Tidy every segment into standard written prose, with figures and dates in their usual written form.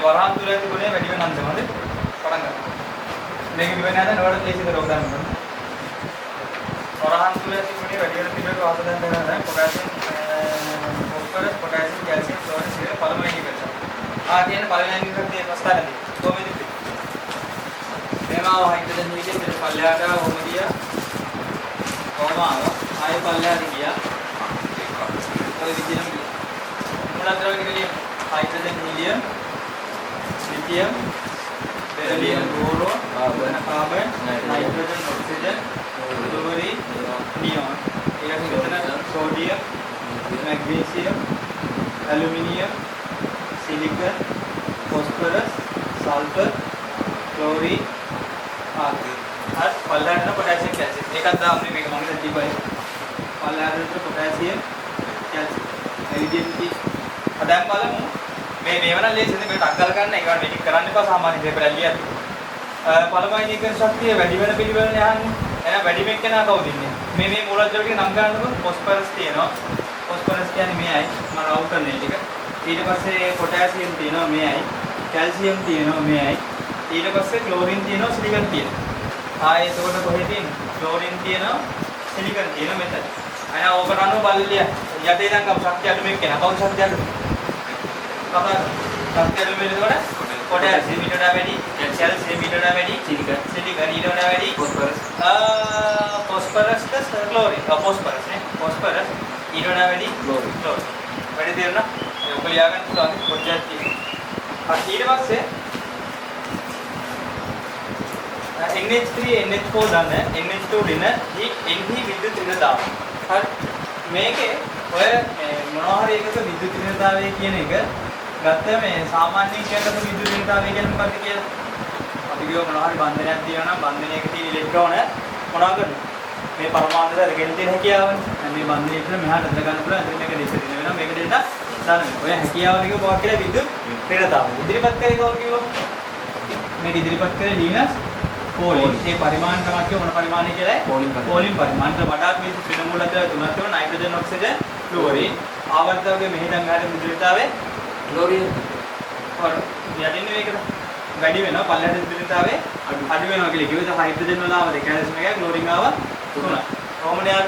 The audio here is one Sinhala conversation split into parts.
වරහන් තුල ඇති ගුණය වැඩි වෙන අන්දමද පටන් ගන්න. මේක ඉවෙන්නේ නැත්නම් නෝඩ ප්ලේස් එක රෝග දාන්න ඕනේ. වරහන් තුල ඇති ගුණය වැඩි වෙන තිබෙක වාස දැන් ගන්න පොටෑසියම් ફોස්ෆරස් පොටෑසියම් කැල්සියම් ක්ලෝරින් සියර පළවෙනි එක. කියන පළවෙනි එකේ ප්‍රස්තාරදී කොහොමද මේවා හයිඩ්‍රජන් හීලියම් දෙක පල්ලයට කොහොමද ගියා කොහොම ආයෙ පල්ලයට ගියා ඔය විදිහටම මොනවද ද්‍රවණිකලිය hydrogen helium lithium beryllium boron carbon nitrogen oxygen chlorine neon ඊළඟ මෙතන sodium magnesium aluminium silicon phosphorus sulphur chlorine आदि आज पल्लाडන पोटॅशियम कॅल्शियम එකක් දා අපේ මේක මම දැන් තිබ්බයි පල්ලාඩන पोटॅशियम कॅल्शियम එලිජිබිලිටි අදන් බලමු මේවන ලේසියෙන් මේක අක්කල් ගන්න ඒකට මෙටික් කරන්න එපා සාමාන්‍ය පේපර් එක ලියන්න පළවෙනි එක ශක්තිය වැඩි වෙන පිළිවෙලනේ අහන්නේ එහෙනම් වැඩි වෙන කෙනා කවුද ඉන්නේ මේ මූලද්‍රව්‍ය ටික නම් ගන්නකො ફોස්ෆරස් තියෙනවා ફોස්ෆරස් කියන්නේ මේයි මම රවුට් කරන ටික ඊට පස්සේ පොටෑසියම් තියෙනවා මේයි කැල්සියම් තියෙනවා මේයි ඊට පස්සේ ක්ලෝරින් තියෙනවා සිලිකන් තියෙනවා ආයේ එතකොට කොහෙද තියෙන්නේ ක්ලෝරින් තියෙනවා සිලිකන් තියෙනවා මෙතන අය ඕකරano බල්ලිය යටේ ඉඳන් ගම ශක්තිය අඩු මේක කෙනා කවුද ශක්තිය අඩු කතා ශක්තිය අඩු වෙන්නේ එතකොට පොටෑසියම් ඊට වඩා වැඩි කැල්සියම් ඊට වඩා වැඩි සිලිකන් ඊට වඩා වැඩි ફોස්ෆරස් ක්ලෝරින් ફોස්ෆරස් නේ ફોස්ෆරස් ඊට වඩා වැඩි ක්ලෝරින් වැඩි තේරුණා ඔක ලියා ගන්න පුළුවන් පොඩ්ඩක් තියෙනවා. ඊට පස්සේ NH3 NH4 දන්න NH2 දින NH විද්‍යුත් ඍණතාවය. හරි. මේකේ ඔය මොනවා හරි එකක විද්‍යුත් ඍණතාවය කියන එක ගත්ත මේ සාමාන්‍ය එකක විද්‍යුත් ඍණතාවය කියන්නේ මොකක්ද කියලා. අපි කියව මොනවා හරි බන්ධනයක් තියෙනවා නම් බන්ධනයක තියෙන ඉලෙක්ට්‍රෝන මොනවා කරන්නේ? මේ පරමාණු වල ගෙන තියෙන හැකියාවනේ. මේ බන්ධනය ඉතල මෙහාට අද ගන්න පුළුවන්. එතන මේක දෙක දින වෙනවා. මේක දෙන්න ඔය හැකියාව ටික මොකක් කියලා විද්‍යුත් ඍණතාවය. ඉදිරිපත් කරේ කවුරු කිව්වා? මේක ඉදිරිපත් කරේ ලිනස් පෝලින්. ඒ පරිමාණ තමයි කිය මොන පරිමාණය කියලායි? පෝලින් පරිමාණයට වඩා මේ ත්‍රිණ මූලද්‍රව්‍ය තුනක් තියෙනවා. Nitrogen oxygen chlorine. ආවර්තකයේ මෙහෙදන් ගන්න විද්‍යුත්තාවේ ක්ලෝරින්. ඔර යටින් මේකද? වැඩි වෙනවා. පල්ලයට විද්‍යුත්තාවේ අඩු වෙනවා කියලා කිව්වද? හයිඩ්‍රජන් වල ආවද? කැල්සියම් එකයි ක්ලෝරින් ආව 3. කොහොමද යාර?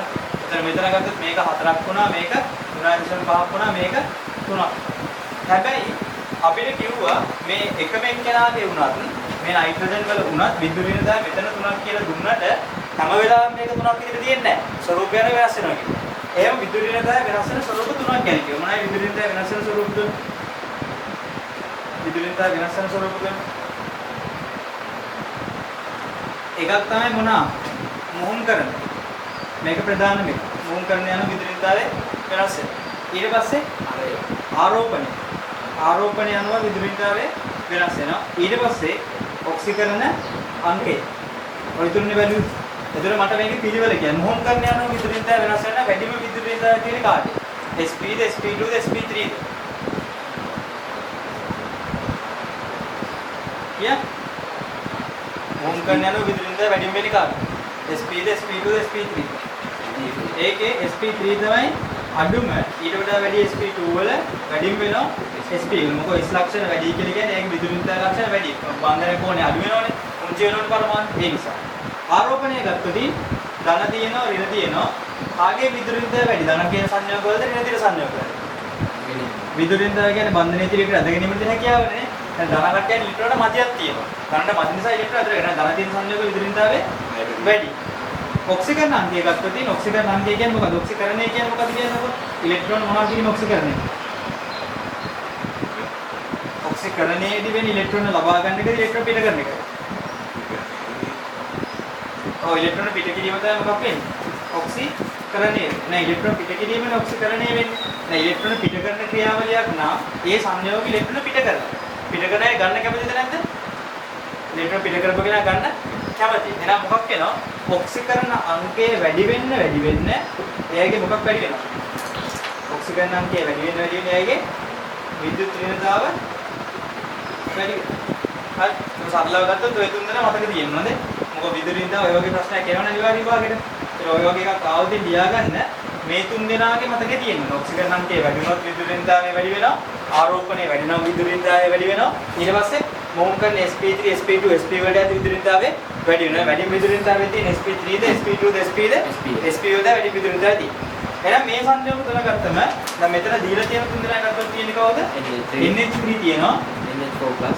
මෙතන ගත්තොත් මේක 4ක් වුණා. මේක 3.5ක් වුණා. මේක 3ක්. හැබැයි අපිට කිව්වා මේ එකම එක්කෙනාගේ වුණත් මේ නයිට්‍රජන් වල වුණත් විද්‍යුත් ඍණතාවය මෙතන 3ක් කියලා දුන්නට හැම වෙලාවෙම මේක 3ක් විදිහට තියෙන්නේ නැහැ. ස්වරූපය වෙනස් වෙනවා කියන්නේ. එහෙම විද්‍යුත් ඍණතාවය වෙනස් වෙන ස්වරූප 3ක් කියන්නේ කිව්වා. මොනයි විද්‍යුත් ඍණතාවය වෙනස් වෙන ස්වරූප තුන? විද්‍යුත් ඍණතාවය වෙනස් වෙන ස්වරූප තුන. එකක් තමයි මොනවා? මොහොන් කරන. මේක ප්‍රධාන මේක. මොහොන් කරන යන විද්‍යුත් ඍණතාවය වෙනස් වෙනවා. ඊට පස්සේ ආරෝපණය යනවා විද්‍යුත් ඍණතාවය වෙනස් වෙනවා. ඊට පස්සේ ඔක්සිකරණ අංකය. ඔය තුනේ වැලියු. එතන මට මේකේ පිළිවෙල කියන්නේ මොහොන් කරන යනවා විද්‍යුත් ඍණතාවය වෙනස් වෙනවා. වැඩිම විද්‍යුත් ඍණතාවය තියෙන කාටද? SP ද SP2 ද SP3 ද? කිය? මොහොන් කරන යනවා විද්‍යුත් ඍණතාවය වැඩිම වෙන්නේ කාටද? SP ද SP2 ද SP3 ද? ඒකේ SP3 තමයි අඩුම ඊට වඩා වැඩි SP2 වල වැඩිම වෙනවා SP වල. මොකද S ලක්ෂණ වැඩි කියලා කියන්නේ ඒක විදුලි ෘණතාවය ලක්ෂණ වැඩි. බන්ධන කෝණය අඩු වෙනවනේ. උන්චි වෙනවනේ පරමාණු. ඒ නිසා. ආරෝපණය ගත්තොත් ධන තියෙනවා ඍණ තියෙනවා. කාගේ විදුලි ෘණතාවය වැඩි? ධන කියන සංයෝග වලද ඍණ තියෙන සංයෝග වලද? විදුලි ෘණතාවය කියන්නේ බන්ධනයේ තියෙන අද ගැනීමේ හැකියාවනේ. දැන් ධන කට්ටියන් ඉලෙක්ට්‍රෝන මතියක් තියෙනවා. ධනට මති නිසා ඉලෙක්ට්‍රෝන අතර වෙනවා. ධන තියෙන සංයෝග විදුලි ෘණතාවය වැඩි. ඔක්සිකරණ අංකය ගත්තොත් ඔක්සිකරණ අංකය කියන්නේ මොකද? ඔක්සිකරණය කියන්නේ මොකද කියනකොට ඉලෙක්ට්‍රෝන මොනවා කියන ඔක්සිකරණය? ඔක්සිකරණයේදී වෙන ඉලෙක්ට්‍රෝන ලබා ගන්න එකද ඉලෙක්ට්‍රෝන පිට කරන එකද? ඔව් ඉලෙක්ට්‍රෝන පිට කිරීම තමයි මොකක් වෙන්නේ? ඔක්සිකරණය. නෑ ඉලෙක්ට්‍රෝන පිට කිරීමනේ ඔක්සිකරණය වෙන්නේ. නෑ ඉලෙක්ට්‍රෝන පිට කරන ක්‍රියාවලියක් නම් ඒ සංයෝග ඉලෙක්ට්‍රෝන පිට කරනවා. පිට කරන අය ගන්න කැමතිද නැද්ද? ඉලෙක්ට්‍රෝන පිට කරපු කෙනා ගන්න කැමති. එහෙනම් මොකක් වෙනවා? ඔක්සිකරණ අංකය වැඩි වෙන්න එයාගේ මොකක් වැඩි වෙනවා? ඔක්සිකරණ අංකය වැඩි වෙන්න එයාගේ විද්‍යුත් ඍණතාව වැඩි වෙනවා. හරි. ඒක සරලව ගත්තොත් ඔය තුන් දෙනා මතක තියෙන්න ඕනේ. මොකද විද්‍යුත් ඍණතාව ඔය වගේ ප්‍රශ්නයක් එනවනේ අනිවාර්ය විභාගෙට. ඒක ඔය වගේ එකක් ආවොත් ලියා ගන්න මේ තුන් දෙනාගේ මතකේ තියෙන්න ඕනේ. ඔක්සිකරණ අංකය වැඩි වුණොත් විද්‍යුත් ඍණතාවය වැඩි වෙනවා. ආරෝපණය වැඩි නම් විදුලින්දාය වැඩි වෙනවා. ඊට පස්සේ මොහොන් කරන sp3 sp2 sp වලට ඇති විදුලින්දාය වැඩි වෙනවා. වැඩි විදුලින්දාය තියෙන sp3ද sp2ද spද sp වලට වැඩි විදුලින්දාය තියෙනවා. එහෙනම් මේ සංයෝග තුන ගත්තම දැන් මෙතන දීලා තියෙන තුන් දෙනා ගත්තොත් තියෙන්නේ කවුද? NH3 තියෙනවා. NH4+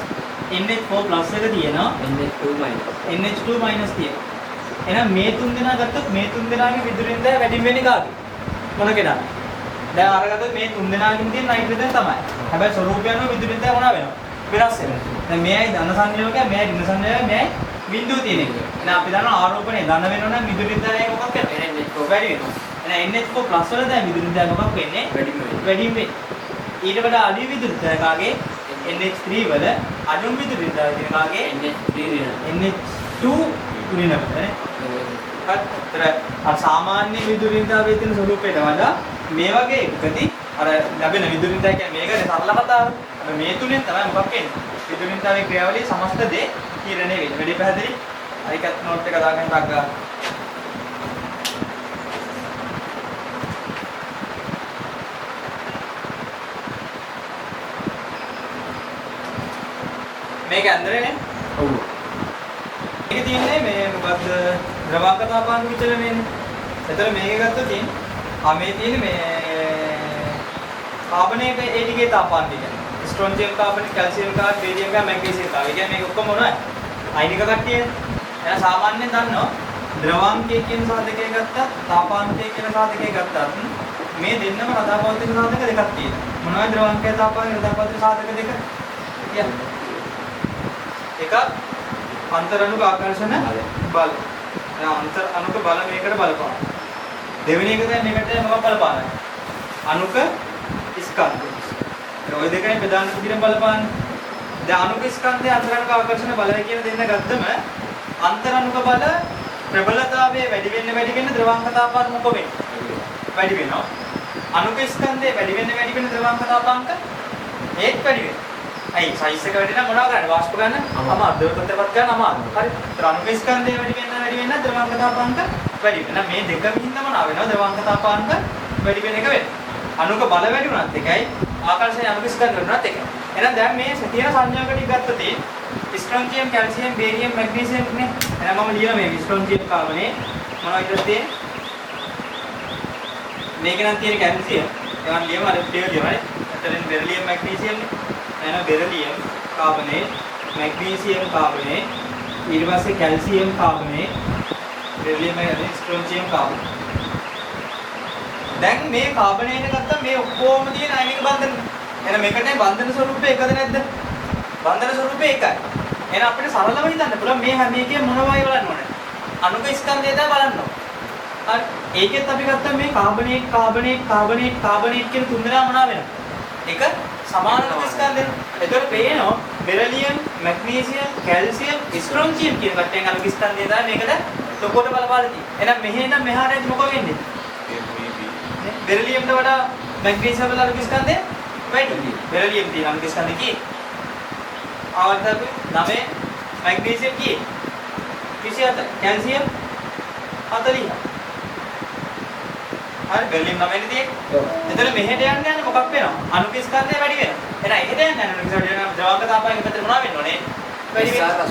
NH4+ එක තියෙනවා. NH2- තියෙනවා. එහෙනම් මේ තුන් දෙනා ගත්තොත් මේ තුන් දෙනාගේ විදුලින්දාය වැඩි වෙන්නේ කාද? මොන කෙනාද? දැන් අරගත්තොත් මේ තුන් දෙනාගෙන් තියෙන නයිට්‍රජන් තමයි. හැබැයි ස්වරූපය අනුව විදුලින්දාය මොනවා වෙනවා? වෙනස් වෙනවා. දැන් මෙයයි ධන සංයෝගය, මෙයයි ඍණ සංයෝගය, මෙයයි බිඳුව තියෙන එක. එහෙනම් අපි දන්නවා ආරෝපණය ධන වෙනවා නම් විදුලින්දාය මොකක් වෙනවා? NH4 වැඩි වෙනවා. එහෙනම් NH4+ වල දැන් විදුලින්දාය මොකක් වෙන්නේ? වැඩි වෙන්නේ. ඊට වඩා අඩු විදුලින්දාය කාගේ? NH3 වල අඩු විදුලින්දාය තියෙන කාගේ? NH2 ඍණ නේ. අර සාමාන්‍ය විදුලින්දාවේ තියෙන ස්වරූපයට වඩා මේ වගේ එකකදී අර ලැබෙන විදුලින්දාය කියන්නේ මේකනේ සරල කතාව. අපි මේ තුලින් තමයි මොකක් වෙන්නේ? විදුලින්දාවේ ක්‍රියාවලිය සමස්ත දේ තීරණය වෙන්නේ. වැඩි පැහැදිලි? අයිකත් නෝට් එක දාගෙන ටක් ගන්න. මේක ඇන්දරේනේ? ඔව්. මේක තියෙන්නේ මේ මොකද්ද? ද්‍රවාංක තාපාංක විචලනයනේ. එතන මේක ගත්තොත් තියෙන්නේ මේ තියෙන්නේ මේ කාබනයක ඒ ටිකේ තාපාංක කියන්නේ. Strontium carbon, calcium carbon, barium carbon, magnesium carbon. ඒ කියන්නේ මේක ඔක්කොම මොනවද? අයිනික කට්ටියනේ. එහෙනම් සාමාන්‍යයෙන් දන්නවා ද්‍රවාංකයේ කියන සාධකය ගත්තා, තාපාංකයේ කියන සාධකය ගත්තා. මේ දෙන්නම රදාපවතින සාධක දෙකක් තියෙනවා. මොනවද ද්‍රවාංකය තාපාංකය රදාපවතින සාධක දෙක? කියන්නේ එකක් අන්තරණුක ආකර්ෂණ බල. දැන් අන්තර අණුක බල මේකට බලපාන. දෙවෙනි එක දැන් මේකට මොකක් බලපානද? අණුක ස්කන්ධ. ඒ ඔය දෙකෙන් ප්‍රධාන විදිහට බලපාන්නේ. දැන් අණුක ස්කන්ධය අන්තරණුක ආකර්ෂණ බලය කියන දෙන්න ගත්තම අන්තරණුක බල ප්‍රබලතාවයේ වැඩි වෙන්න ද්‍රවාංක තාපාංක මොකද වෙන්නේ? වැඩි වෙනවා. අණුක ස්කන්ධයේ වැඩි වෙන්න ද්‍රවාංක තාපාංක ඒත් වැඩි වෙනවා. අයි සයිස් එක වැඩි නම් මොනවා කරන්නේ? වාෂ්ප ගන්න අමාරු. දෙවතටපත් ගන්න අමාරු. හරි. ද්‍රවණක ස්කන්ධය වැඩි වෙන්න ද්‍රවාංක තාපාංක වැඩි වෙනවා. මේ දෙකම හින්දා මොනවා වෙනවද? ද්‍රවාංක තාපාංක වැඩි වෙන එක වෙන්නේ. අණුක බල වැඩි වුණත් එකයි, ආකර්ෂණය අණුක ස්කන්ධ වැඩි වුණත් එකයි. එහෙනම් දැන් මේ තියෙන සංයෝග ටික ගත්තොත් ස්ට්‍රොන්ජියම්, කැල්සියම්, බේරියම්, මැග්නීසියම් නේ. එහෙනම් මම ලියන මේ ස්ට්‍රොන්ජියම් කාබනේ මොනවද කියලා තියෙන්නේ? මේක නම් තියෙන කැල්සියම්. ඒවා ලියමු අර ටික ලියමනේ. එතනින් බෙරිලියම්, මැග්නීසියම් නේ. එහෙනම් බෙරිලියම් කාබනේට්, මැග්නීසියම් කාබනේට්, ඊට පස්සේ කැල්සියම් කාබනේට්, බෙරිලියම් ස්ට්‍රොන්ජියම් කාබනේට්. දැන් මේ කාබනේට් ගත්තා මේ ඔක්කොම තියෙන අයනික බන්ධන. එහෙනම් මේකට බන්ධන ස්වරූපය එකද නැද්ද? බන්ධන ස්වරූපය එකයි. එහෙනම් අපිට සරලව හිතන්න පුළුවන් මේ හැම එකේම මොනවයි බලන්න ඕනේ. අණුක ස්කන්ධය තමයි බලන්න ඕනේ. හරි. ඒකෙත් අපි ගත්තා මේ කාබනේට් කියන තුන් දෙනා මොනවා වෙනවද? එක සමාන ස්කන්ධය. ඒතකොට පේනවා බෙරිලියම්, මැග්නීසියම්, කැල්සියම්, ස්ට්‍රොන්ජියම් කියන කට්ටියන් අනුක ස්කන්ධය තමයි මේකට ලොකෝට බලපාලා තියෙන්නේ. එහෙනම් මෙහෙ ඉඳන් මෙහාට යද්දි මොකද වෙන්නේ? බෙරිලියම්ට වඩා මැග්නීසියම් වල අනුක ස්කන්ධය වැඩි. බෙරිලියම් තියෙන අනුක ස්කන්ධය කී? ආවර්තක 9 මැග්නීසියම් කී? 27. කැල්සියම් 40. හරි බෙරිලියම් 9 නේ තියෙන්නේ. එතන මෙහෙට යන්නේ මොකක් වෙනවා? අණුක ස්කන්ධය වැඩි වෙනවා. එහෙනම් එහෙට යන්නේ අණුක ස්කන්ධය ද්‍රවාංක තාපාංක පැත්තට මොනවා වෙන්න ඕනේ? වැඩි වෙනවා.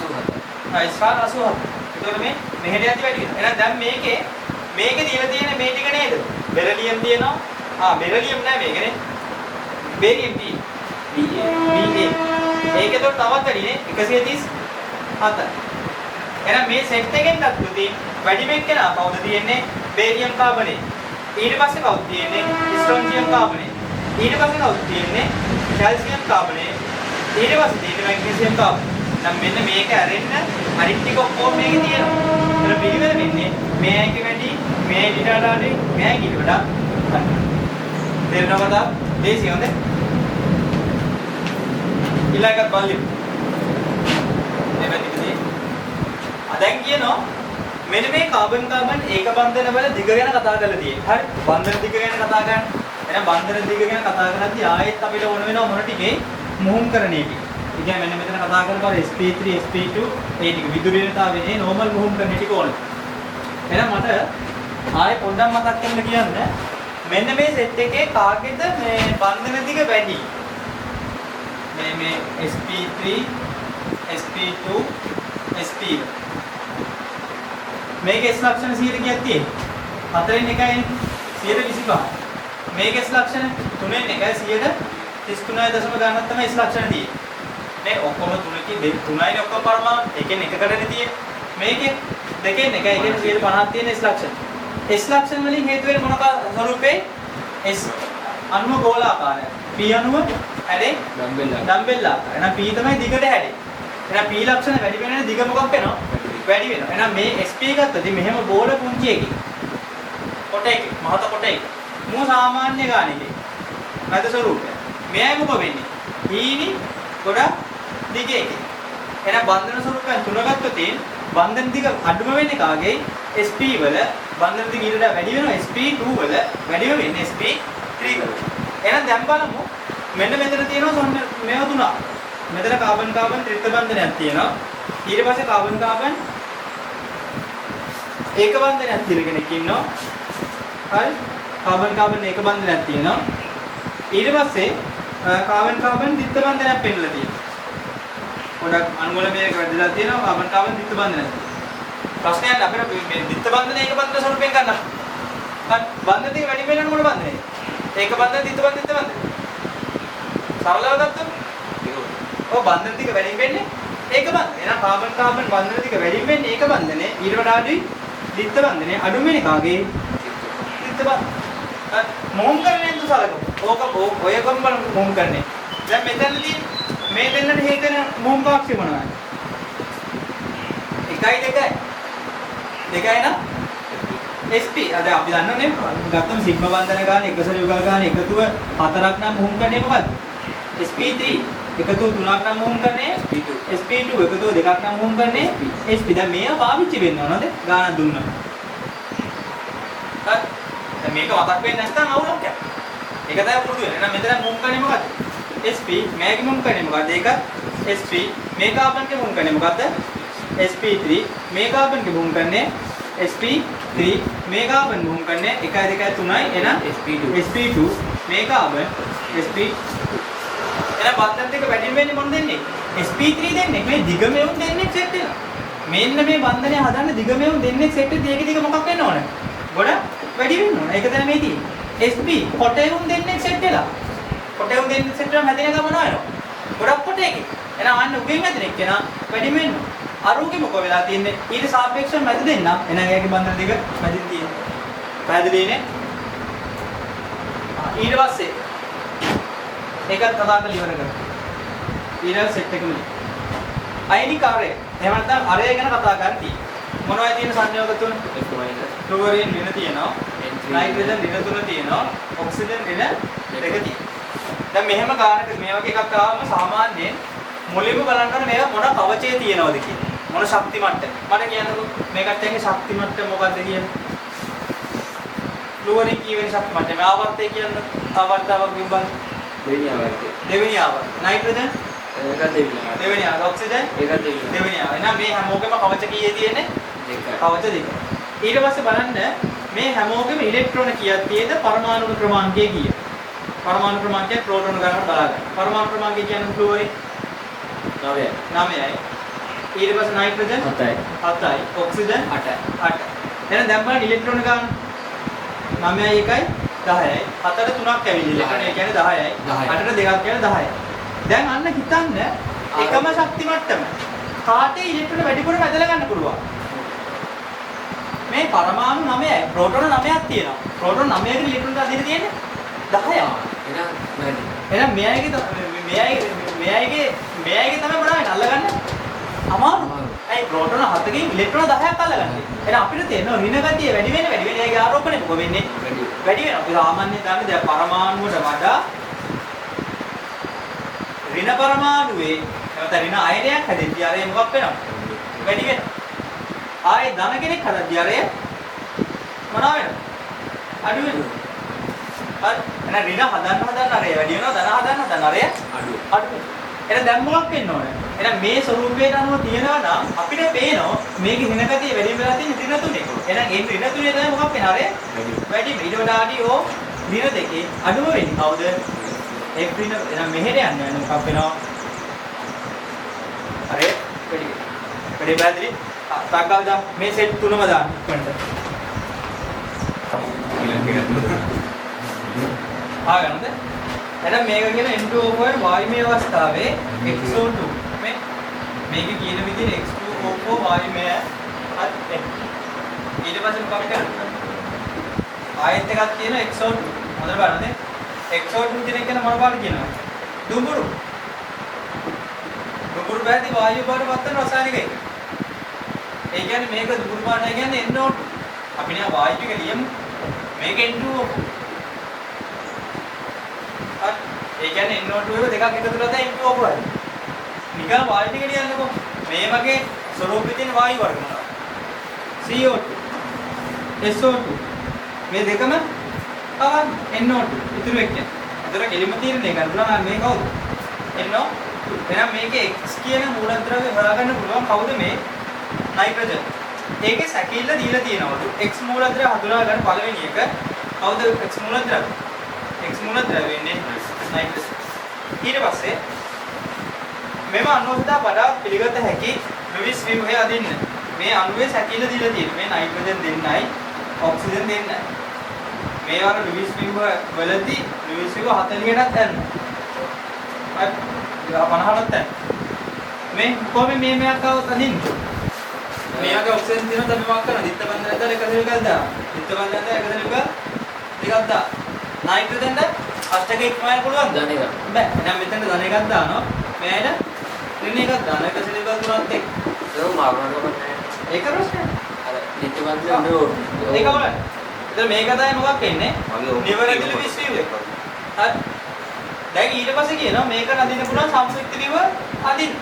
87. එතකොට මේ මෙහෙට යද්දි වැඩි වෙනවා. එහෙනම් දැන් මේකේ දීලා තියෙන මේ ටික නේද? බෙරිලියම් තියෙනවා. බෙරිලියම් නෑ මේකනේ. Barium BA. ඒකේ තවත් වැඩිනේ 137. එහෙනම් මේ සෙට් එකෙන් ගත්තොත් වැඩි වෙන්න කෙනා කවුද තියෙන්නේ? බේරියම් කාබනේ. ඊට පස්සේ කවුද තියෙන්නේ? ස්ට්‍රොන්ජියම් කාබනේ. ඊට පස්සේ කවුද තියෙන්නේ? කැල්සියම් කාබනේ. ඊට පස්සේ තියෙන්නේ මැග්නීසියම් කාබනේ. නම් මෙන්න මේක ඇරෙන්න අනිත් ටික ඔක්කොම මේකේ තියෙනවා. ඒතර පිළිවෙල වෙන්නේ මේක වැඩි, මේ ඊට වඩා අඩුයි, මේ ඊට වඩා අඩුයි. තේරෙනවද? ලේසි හොඳ. ඊළඟට බලන්න. එවැනිදී දැන් කියනවා මෙන්න මේ කාබන් ඒක බන්ධන වල දිග ගැන කතා කරලා තියෙන්නේ. හරි. බන්ධන දිග ගැන කතා කරන්නේ. එහෙනම් බන්ධන දිග ගැන කතා කරද්දී ආයෙත් අපිට ඕන වෙනවා මොන ටිකේ මුහුම් කරන එක. ඒ කියන්නේ මෙන්න මෙතන කතා කරපුවා sp3 sp2 ඒ ටික විදුලියතාවයේ නෝමල් මුහුම් කරන ටික ඕනේ. එහෙනම් මට ආයෙ පොඩ්ඩක් මතක් කරන්න කියන්න. මෙන්න මේ සෙට් එකේ කාගෙද මේ බන්ධන දිග වැඩි? මේ sp3 sp2 sp1 මේකේ S ලක්ෂණ 100 කීයක් තියෙන්නේ 4න් 1යිනේ 125 මේකේ S ලක්ෂණ 3න් 1යි 133.0 ගණනක් තමයි S ලක්ෂණ තියෙන්නේ මේ ඔක්කොම 3කින් 3යිනේ ඔක්කොම පරමාණු එකෙන් එකකටනේ තියෙන්නේ මේකේ දෙකෙන් 1යි එකෙන් 150ක් තියෙන S ලක්ෂණ S ලක්ෂණ වලින් හේතු වෙන මොනක ස්වරූපේ S අණුව ගෝලාකාරයි P අණුව හැඩේ ඩම්බෙල් ආකාරයි එහෙනම් P තමයි දිගට හැඩේ එහෙනම් P ලක්ෂණ වැඩි වෙනනේ දිග මොකක් වෙනවා වැඩි වෙනවා එහෙනම් මේ SP ගත්තදී මෙහෙම බෝල පුංචි එකේ කොට එකේ මහත කොට එකේ මු සාමාන්‍ය ගානකේ මැද ස්වරූපය මෙයයි මොක වෙන්නේ ඊනි ගොඩක් දිග එකේ එහෙනම් බන්ධන ස්වරූපයන් තුන ගත්තොත් බන්ධන දිග අඩුම වෙන්නේ කාගේ SP වල බන්ධන දිග ඊට වැඩි වෙනවා SP2 වල වැඩිම වෙන්නේ SP3 වල එහෙනම් දැන් බලමු මෙන්න මෙතන තියෙනවා සොන්න මේව තුනක් මෙතන කාබන් කාබන් ත්‍රිත්ව බන්ධනයක් තියෙනවා ඊට පස්සේ කාබන් කාබන් ඒක බන්ධනයක් තියෙන කෙනෙක් ඉන්නවා හරි කාබන් කාබන් ඒක බන්ධනයක් තියෙනවා ඊට පස්සේ කාබන් කාබන් ත්‍රිත්ව බන්ධනයක් පෙන්නලා තියෙනවා පොඩක් අණුවල මේක වැඩිලා තියෙනවා කාබන් කාබන් ත්‍රිත්ව බන්ධනයක් ප්‍රශ්නයක් අපිට මේ ත්‍රිත්ව බන්ධන ඒක බන්ධන ස්වරූපයෙන් ගන්න හරි බන්ධන ටික වැඩි වෙනවනේ මොන බන්ධනේ ඒක බන්ධන ත්‍රිත්ව බන්ධන සරලව ගත්තොත් ඔව් බන්ධන ටික වැඩි වෙන්නේ ඒක බන්ධන. එහෙනම් කාබන් කාබන් බන්ධන ටික වැඩි වෙන්නේ ඒක බන්ධනේ. ඊට වඩා අඩුයි ද්විත්ව බන්ධනේ. අඩු වෙන්නේ කාගේ? ද්විත්ව බන්ධන. මොම් කරන්නේ දුසලක. ඕක ඔය කොම්බල මොම් කරන්නේ. දැන් මෙතනදී මේ දෙන්නට හේතු වෙන මොම් පාක්ෂි මොනවද? 1යි 2යි. 2යි නම් SP අද අපි දන්නනේ ගත්තම සිග්මා බන්ධන ගන්න එකසර යුගල් ගන්න එකතුව 4ක් නම් මොම් කරන්නේ මොකද්ද? SP3 එකතුව 3ක් නම් මොම් කරන්නේ SP2 එකතුව 2ක් නම් මොම් කරන්නේ SP දැන් මේවා පාවිච්චි වෙන්න ඕනද ගාන දුන්නා හරි දැන් මේක මතක් වෙන්නේ නැත්නම් අවුලක් යක් ඒක තමයි පුරුදු වෙන්නේ එහෙනම් මෙතන මොම් කරන්නේ මොකද්ද SP මේකේ මොම් කරන්නේ මොකද්ද ඒක SP මේ කාබන්ගේ මොම් කරන්නේ මොකද්ද SP3 මේ කාබන්ගේ මොම් කරන්නේ SP3 මේ කාබන් මොම් කරන්නේ 1 2 3යි එහෙනම් SP2 මේ කාබන් SP එහෙනම් බන්ධන දෙක වැඩි වෙන්නේ මොන දෙන්නේ? SP3 දෙන්නේ. මේ දිග මෙවුන් දෙන්නේ සෙට් වෙනවා. මෙන්න මේ බන්ධනය හදන්න දිග මෙවුන් දෙන්නේ සෙට් වෙද්දී ඒකේ දිග මොකක් වෙන්න ඕන? ගොඩ වැඩි වෙන්න ඕන. ඒක තමයි මේ තියෙන්නේ. SP කොටේවුන් දෙන්නේ සෙට් වෙලා. කොටේවුන් දෙන්නේ සෙට් වෙලා හැදෙන ගමන වෙනවා. ගොඩක් කොට එකේ. එහෙනම් අන්න උගෙන් හැදෙන එක්කෙනා වැඩි වෙන්න. අරුගේ මොක වෙලා තියෙන්නේ? ඊට සාපේක්ෂව මැද දෙන්න. එහෙනම් ඒකේ බන්ධන දෙක මැදින් තියෙන්නේ. පැහැදිලිනේ? ඊට පස්සේ ඒකත් කතා කරලා ඉවර කරමු. ඊළඟ සෙට් එකම නේ. අයනික අරය. එහෙම නැත්නම් අරය ගැන කතා කරන්නේ. මොනවද තියෙන සංයෝග තුන? ක්ලෝරින් ඍණ තියෙනවා. නයිට්‍රජන් ඍණ තුන තියෙනවා. ඔක්සිජන් ඍණ දෙක තියෙනවා. දැන් මෙහෙම ගානක මේ වගේ එකක් ආවම සාමාන්‍යයෙන් මුලින්ම බලන්න ඕනේ මේවා මොන කවචයේ තියෙනවද කියලා. මොන ශක්ති මට්ටම. මට කියන්නකෝ මේකට යන්නේ ශක්ති මට්ටම මොකද්ද කියන්නේ? ක්ලෝරින් කීවෙනි ශක්ති මට්ටම? ආවර්තය කියන්නේ ආවර්තාවක් විභාග දෙවෙනි ආවර්ත නයිට්‍රජන් ඒකත් දෙවෙනි ආවර්ත ඔක්සිජන් ඒකත් දෙවෙනි ආවර්ත එහෙනම් මේ හැමෝගෙම කවච කීයේ තියෙන්නේ දෙකයි කවච දෙක ඊට පස්සේ බලන්න මේ හැමෝගෙම ඉලෙක්ට්‍රෝන කීයක් තියෙද පරමාණු ක්‍රමාංකය කීය පරමාණු ක්‍රමාංකය ප්‍රෝටෝන ගණන් බලාගන්න පරමාණු ක්‍රමාංකය කියන්නේ ක්ලෝරින් 9යි ඊට පස්සේ නයිට්‍රජන් 7යි ඔක්සිජන් 8යි එහෙනම් දැන් බලන්න ඉලෙක්ට්‍රෝන ගණන් 9යි 1යි 10යි 7ට 3ක් ඇවිල්ලා ඉලෙක්ට්‍රෝන ඒ කියන්නේ 10යි 8ට 2ක් කියන්නේ 10යි දැන් අන්න හිතන්න එකම ශක්ති මට්ටම කාටේ ඉලෙක්ට්‍රෝන වැඩිපුර බදලා ගන්න පුළුවන් මේ පරමාණු 9යි ප්‍රෝටෝන 9ක් තියෙනවා ප්‍රෝටෝන 9කට ඉලෙක්ට්‍රෝන අදින තියෙන්නේ 10යි එහෙනම් මෙයයිගේ තමයි මොනවද අල්ලගන්න අමාරු ඒ ප්‍රෝටෝන 7කින් ඉලෙක්ට්‍රෝන 10ක් අල්ලගන්න එහෙනම් අපිට තේරෙනවා ඍණ ගතිය වැඩි වෙන ඒගේ ආරෝපණය මොකද වෙන්නේ වැඩි වෙනවා අපි සාමාන්‍යයෙන් දන්නේ දැන් පරමාණුවට වඩා ඍණ පරමාණුවේ නැවත ඍණ අයනයක් හැදෙද්දී අරය මොකක් වෙනවද වැඩි වෙනවා ආයේ ධන කෙනෙක් හදද්දී අරය මොනවා වෙනවද අඩු වෙනවා හරි එහෙනම් ඍණ හදන්න අරය වැඩි වෙනවා ධන හදන්න අරය අඩු එහෙනම් දැන් මොකක් වෙන්න ඕනේ එහෙනම් මේ ස්වරූපයට අනුව තියනවා නම් අපිට පේනවා මේකේ ඍණ ගතිය වැඩි වෙලා තියෙන ඍණ තුනේ එහෙනම් ඒ ඍණ තුනේ තමයි මොකක් වෙන්නේ අරය වැඩි ඊට වඩා අඩි ඕ ඍණ දෙකේ අඩුම වෙන්නේ කවුද ඒක පින එන මෙහෙට යන්නේ මොකක් වෙනවා? හරි වැඩි පැහැදිලි. තාක්කල් දාන්න මේ සෙට් තුනම දාන්න ඉක්මනට. ආගන්නද? එහෙනම් මේක කියන N2O4 වායුමය අවස්ථාවේ XO2 මේක කියන විදිහට X2O4 වායුමය ඊට පස්සේ මොකක්ද කරන්නේ? ආයෙත් එකක් තියෙන XO2 හොඳට බලන්න. XO2 කියන එක මොන පාට කියනවා? දුඹුරු. දුඹුරු පැහැති වායුව බවට පත් වෙන රසායනික එක. ඒ කියන්නේ මේක දුඹුරු පාට කියන්නේ NO2. අපි නේ වායු ටික ලියමු. මේක N2O4. ඒ කියන්නේ NO2 එක දෙකක් එකතු කරලා තමයි N2O4 හදන්නේ. නිකන් වායු ටික ලියන්නකො. මේ වගේ ස්වරූපෙ තියෙන වායු වර්ග මොනවද? CO2, SO2. මේ දෙකම NO2 ඉතුරු එක්කෙන. ඒතර කෙලිම තීරණය කරනවා මේ කවුද? NO2. එහෙනම් මේකේ X කියන මූලද්‍රව්‍ය හොයාගන්න පුළුවන් කවුද මේ? නයිට්‍රජන්. ඒකේ සැකිල්ල දීලා තියෙනවලු. X මූලද්‍රව්‍ය හඳුනා ගන්න පළවෙනි එක කවුද? X මූලද්‍රව්‍ය. X මූලද්‍රව්‍ය වෙන්නේ නයිට්‍රජන්. ඊට පස්සේ මෙම අණුවකට වඩා පිළිගත හැකි ලුයිස් ව්‍යුහය අදින්න. මේ අණුවේ සැකිල්ල දීලා තියෙනවා. මේ නයිට්‍රජන් දෙන්නයි ඔක්සිජන් දෙන්නයි. මේ වගේ ලුයිස් ව්‍යුහ වලදී ලුයිස් ව්‍යුහ 40කටත් යනවා. හරි. 50කටත් යනවා. මේ කොහොමද මේ මෙයක් අදින්නේ? මේක ඔක්සිජන් දිනන තමයි මොකක් කරන්නේ? දිත්ත බන්ධනය දාලා එක දෙකක් දානවා. දිත්ත බන්ධනය දාලා එක දෙකක් දෙකක් දානවා. නයිට්‍රජන්ට අෂ්ටක ඉක්මවන්න පුළුවන්ද? ධන එකක්. බෑ. එහෙනම් මෙතන ධන එකක් දානවා. මෙයාට ඍණ එකක් දානවා. එක සිලිකල් තුනත් එක්ක. ඒක මාරුනකට නැහැ. ඒක ප්‍රශ්නයක්. අර දිත්ත බන්ධනය උඩ ඒක බලන්න. එතන මේක තමයි මොකක් වෙන්නේ? නිවැරදි ලුයිස් ව්‍යුහ එක. හරි. දැන් ඊට පස්සේ කියනවා මේක නදින්න පුළුවන් සම්ප්‍රයුක්ත ව්‍යුහ අදින්න.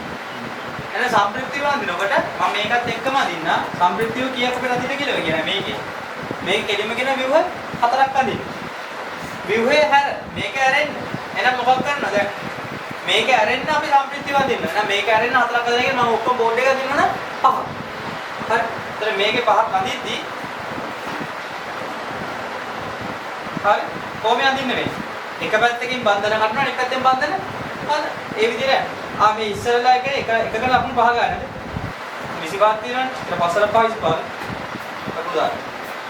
එහෙනම් සම්ප්‍රයුක්ත ව්‍යුහ අදිනකොට මම මේකත් එක්කම අදින්න. සම්ප්‍රයුක්ත ව්‍යුහ කීයක් අපිට අදින්න කියලා කියනවා මේකේ. මේක කෙලිම කියන ව්‍යුහ හතරක් අදින්න. ව්‍යුහේ හැර මේක ඇරෙන්න. එහෙනම් මොකක් කරන්නද? දැන් මේක ඇරෙන්න අපි සම්ප්‍රයුක්ත ව්‍යුහ අදින්න. එහෙනම් මේක ඇරෙන්න හතරක් අදිනකන් මම ඔක්කොම බෝඩ් එක අදිනවනම් පහක්. හරි. එතන මේකේ පහක් අදිද්දී හරි කොහොමද අඳින්නේ මේ? එක පැත්තකින් බන්ධන කරනවා අනිත් පැත්තෙන් බන්ධන හරි. ඒ විදිහට මේ ඉස්සරලා එක එකක ලකුණු පහ ගන්නද? 25ක් තියෙනවනේ. ඊට පස්සට 25. අකුදාන.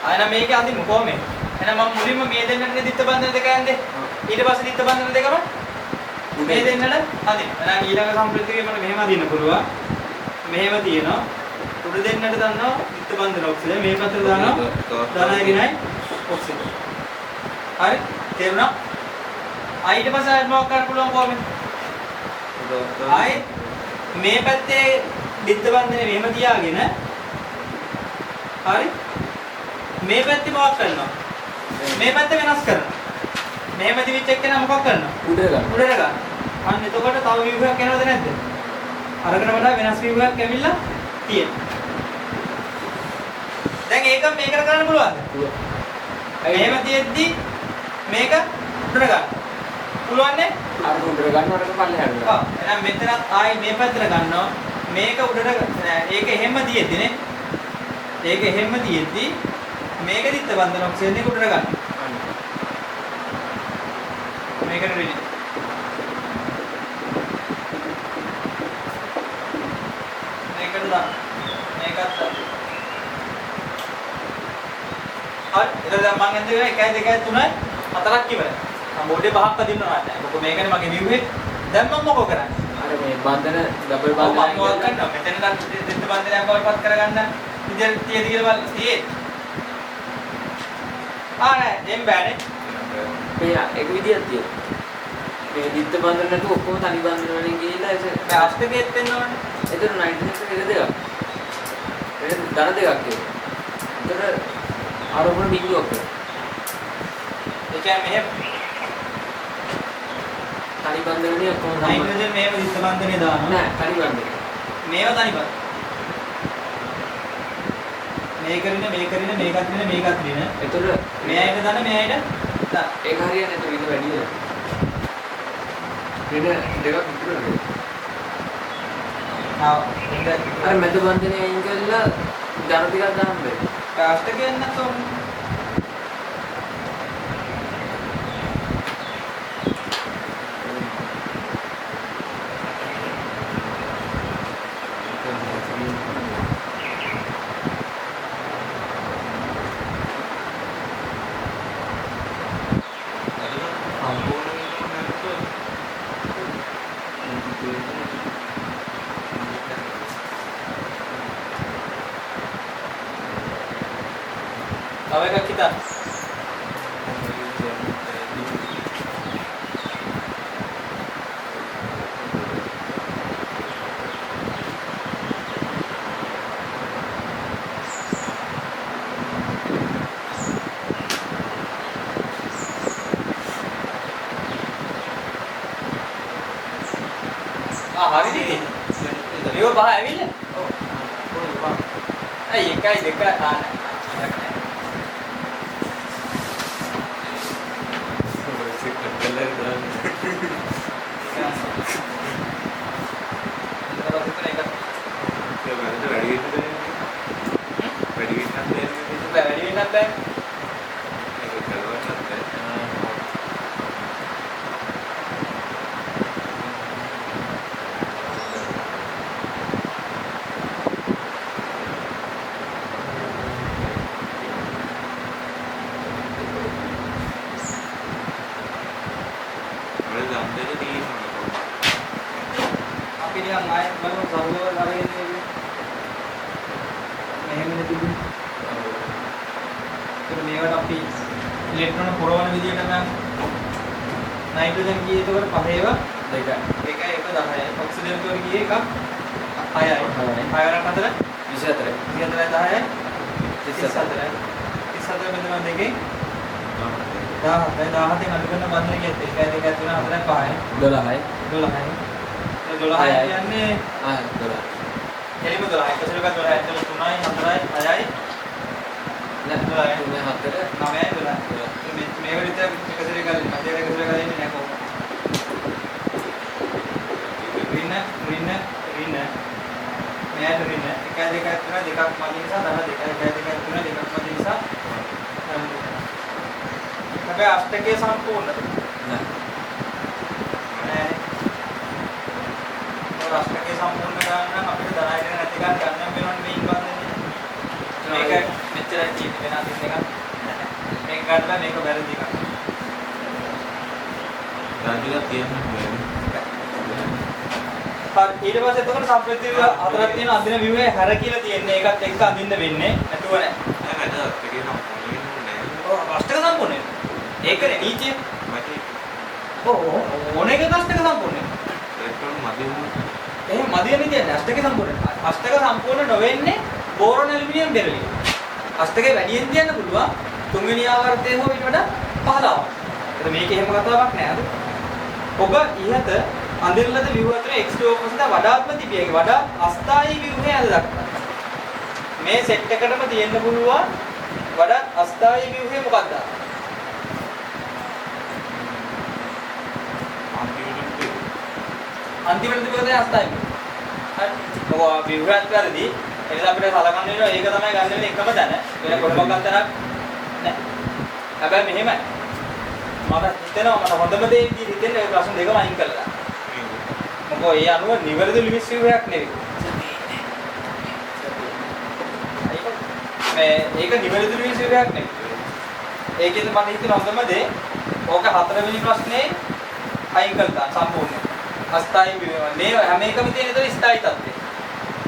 ආයෙත් මේක අඳින්න කොහොමද? එහෙනම් මම මුලින්ම මේ දෙන්නට දිත්ත බන්ධන දෙක යන්නේ. ඊට පස්සේ දිත්ත බන්ධන දෙකම මේ දෙන්නට අඳින්න. එහෙනම් ඊළඟ සම්ප්‍රයුක්තකේ මට මෙහෙම අඳින්න පුළුවන්. මෙහෙම තියෙනවා. උඩ දෙන්නට දානවා දිත්ත බන්ධන ඔක්සිජන්. මේ පැත්තට දානවා ධනයයි ඔක්සිජන්. හරි තේරුණා? ඊට පස්සේ ආයෙත් මොකක් කරන්න පුළුවන් කොහොමද? ආයෙත් මේ පැත්තේ දිත්ත බන්ධනේ මෙහෙම තියාගෙන හරි මේ පැත්තේ මොකක් කරනවා? මේ පැත්ත වෙනස් කරනවා. මෙහෙම දිවිච් එක්ක නම් මොකක් කරනවා? උඩට ගන්න. අන්න එතකොට තව ව්‍යුහයක් එනවද නැද්ද? අරගෙන වඩා වෙනස් ව්‍යුහයක් ඇවිල්ලා තියෙනවා. දැන් ඒක මේකට කරන්න පුළුවන්ද? මෙහෙම තියෙද්දි මේක උඩට ගන්න. පුළුවන් නේ? අර උඩට ගන්නවට පල්ලෙහාට ගන්න. ඔව්. එහෙනම් මෙතනත් ආයි මේ පැත්තට ගන්නවා. මේක උඩට ඒක එහෙම තියෙද්දි නේ. ඒක එහෙම තියෙද්දි මේක දිත්ත බන්ධන ඔක්සිජන් එක උඩට ගන්න. මේකට රෙඩි. මේකට දාන්න. මේකත් දාන්න. හරි. එතකොට දැන් මම එන්නේ 1 2 3 4ක් ඉවරයි. බෝඩේ පහක් අදින්න ඕනේ. මොකද මේකනේ මගේ view එක. දැන් මම මොකෝ කරන්නේ? අර මේ බන්ධන ඩබල් බන්ධන මම මොකක් කරනවා? මෙතන නම් දෙන්න බන්ධනයක් වලපත් කරගන්න විදියට තියෙද කියලා බලන්න. තියෙන්නේ. නෑ දෙන්න බෑනේ. මේ එක විදියක් තියෙනවා. මේ දිත්ත බන්ධන නැතුව ඔක්කොම තනි බන්ධන වලින් ගිහිල්ලා ඒක මේ අෂ්ටකෙත් වෙන්න ඕනේ. එතන නයිට්‍රජන් එක දෙකක්. ඒක ධන දෙකක් තියෙනවා. එතන ආරෝපණ බිඳුවක්. ඒ කියන්නේ මෙහෙම තනි බන්ධනේ ඔක්කොම නයිට්‍රජන් මේව දිත්ත බන්ධනේ දානවා. නෑ තනි බන්ධනේ. මේව තනි බන්ධන. මේකත් දින. එතකොට මෙයයිට දාන මෙයයිට දාන. ඒක හරියන්නේ නැතු ඉන්න වැඩි වෙනවා. වෙන දෙකක් විතරද? අර මැද බන්ධනේ අයින් කරලා ධන ටිකක් දාන්න බෑ. අෂ්ටකයෙන් නැතෝ. හිතන්න. හරිද ඉතින්? මේක පහ ඇවිල්ලා. ඔව්. අය එකයි දෙක ආන. අපි නිකන් ආයෙත් බලමු සරුවව කරගෙන මෙහෙමනේ තිබුණේ. ඒක මේවට අපි ඉලෙක්ට්‍රෝන පුරවන විදිහට නම් නයිට්‍රජන් ගියේ ඒකට 5 ඒවා 2යි. 1 10යි. ඔක්සිජන් උඩට ගියේ එකක් 6යි. 6 වරක් 4 24. 24 10යි. 34යි. 34 බෙදනවා දෙකෙන් 17යි. 17න් අඩු කරන බන්ධන කියත් 1 2 3 4 5යි. 12යි. 12යි. 12යි කියන්නේ 12. එළිම 12යි. එකසලක 12යි. එතන 3යි 4යි 6යි. නෑ 12යි 4 9යි 12යි. මේ විදිහට එකසලක ගාලා මැදට එකසලක ගාලා ඉන්නේ නෑ කොහොමද? රින මෙයාට රින 1 2 3 දෙකක් මදි නිසා 12 1 2 3 දෙකක් මදි නිසා හැබැයි අෂ්ටකයේ සම්පූර්ණද? නෑ. නෑ. අෂ්ටකයේ සම්පූර්ණ ගන්න නම් අපිට ධනායතන නැති ගන්න වෙනවනේ මේ ඉබන්දනේ. මේක මෙච්චරයි තියෙන්නේ වෙන අදින් එකක්. මේක ගන්න බෑ මේක වැරදි එකක්. ධාතියක් තියෙන්නේ හරි ඊට පස්සේ එතකොට සම්ප්‍රේත්‍ය හතරක් තියෙන අදින විවය හැර කියලා තියෙන්නේ ඒකත් එක්ක අදින්න වෙන්නේ නැතුව නෑ. නෑ නෑ අෂ්ටකයේ සම්පූර්ණ වෙන්නේ නෑ. ඔව් අෂ්ටක සම්පූර්ණ වෙන්නේ. ඒකනේ නීතිය. ඔව් ඕන එක අෂ්ටක සම්පූර්ණ. ඉලෙක්ට්‍රෝන මදි වුණා. එහෙනම් මදියනේ කියන්නේ අෂ්ටක සම්පූර්ණ. අෂ්ටක සම්පූර්ණ නොවෙන්නේ බෝරෝන ඇලුමිනියම් බෙරළිය. අෂ්ටකේ වැඩියෙන් තියන්න පුළුවන් තුන්වෙනි ආවර්තය හෝ ඊට වඩා 15ක්. ඒත් මේක එහෙම කතාවක් නෑ අද. ඔබ ඉහත අඳින ලද view අතර x2 ඔපසිට වඩාත්ම තිබියගේ වඩා අස්ථායී view එක අද දක්වනවා. මේ සෙට් එකටම තියෙන්න පුළුවන් වඩා අස්ථායී view එක මොකක්ද? අන්තිමට තිබුණේ අස්ථායී. හරි. ඔය view එකත් වැරදි. එහෙනම් අපිට සලකන්න වෙනවා ඒක තමයි ගන්න වෙන එකම තැන. වෙන කොටමක් අතරක් නෑ. හැබැයි මෙහෙමයි. මම හිතනවා මට හොඳම දේ විදිහට හිතෙන්නේ ඔය ප්‍රශ්න දෙකම අයින් කළා. මොකෝ ඒ අනුව නිවැරදි ලිමිට් view එකක් නෙවෙයි. ඒක නිවැරදි ලිමිට් view එකක් නෙවෙයි. ඒකෙන් මම හිතන හොඳම දේ ඕක හතරවෙනි ප්‍රශ්නේ අයින් කළා සම්පූර්ණයෙන්. අස්ථායී view මේ හැම එකම තියෙන දේ ස්ථායී තත්ත්වය.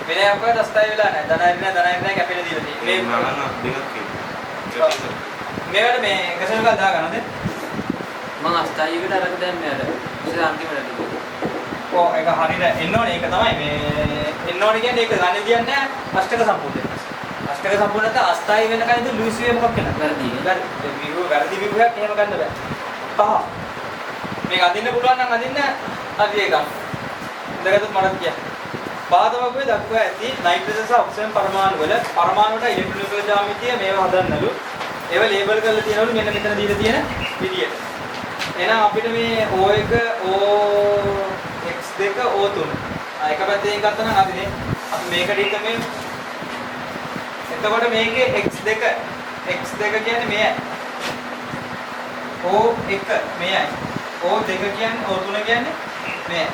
වෙන එකකට අස්ථායී වෙලා නැහැ. ධනයි නැහැ කැපෙලා දීලා තියෙන්නේ. මේ නලන දෙකක් තියෙනවා. මේවට මේ එකසලක දාගන්නද? මම අස්ථායීකට අරක දැම්මේ අර. ඉතින් අන්තිමට දුක. ඔව් ඒක හරියට එන්න ඕනේ ඒක තමයි මේ එන්න ඕනේ කියන්නේ ඒක ගන්න දෙන්නේ නැහැ අෂ්ටක සම්පූර්ණ. අෂ්ටක සම්පූර්ණ නැත්නම් අස්ථායී වෙන කයින්ද ලුයිස් වේ මොකක් කියලා. වැරදි. වැරදි විභාගයක් එහෙම ගන්න බෑ. පහ. මේක අදින්න පුළුවන් නම් අදින්න හරි එකක්. ඉඳගත්තු මරක් කිය. පාදවකුවේ දක්වා ඇති නයිට්‍රජන් සහ ඔක්සිජන් පරමාණු වල පරමාණුවට ඉලෙක්ට්‍රෝන ජ්‍යාමිතිය මේවා හදන්නලු. ඒව ලේබල් කරලා තියෙනවලු මෙන්න මෙතන දීලා තියෙන විදියට. එහෙනම් අපිට මේ O1 O2 O3 එක පැත්තෙන් ගත්තා නම් හරිනේ. අපි මේකට හිතමු. එතකොට මේකේ x2 කියන්නේ මෙයයි. O1 මෙයයි. O2 කියන්නේ O3 කියන්නේ මෙයයි.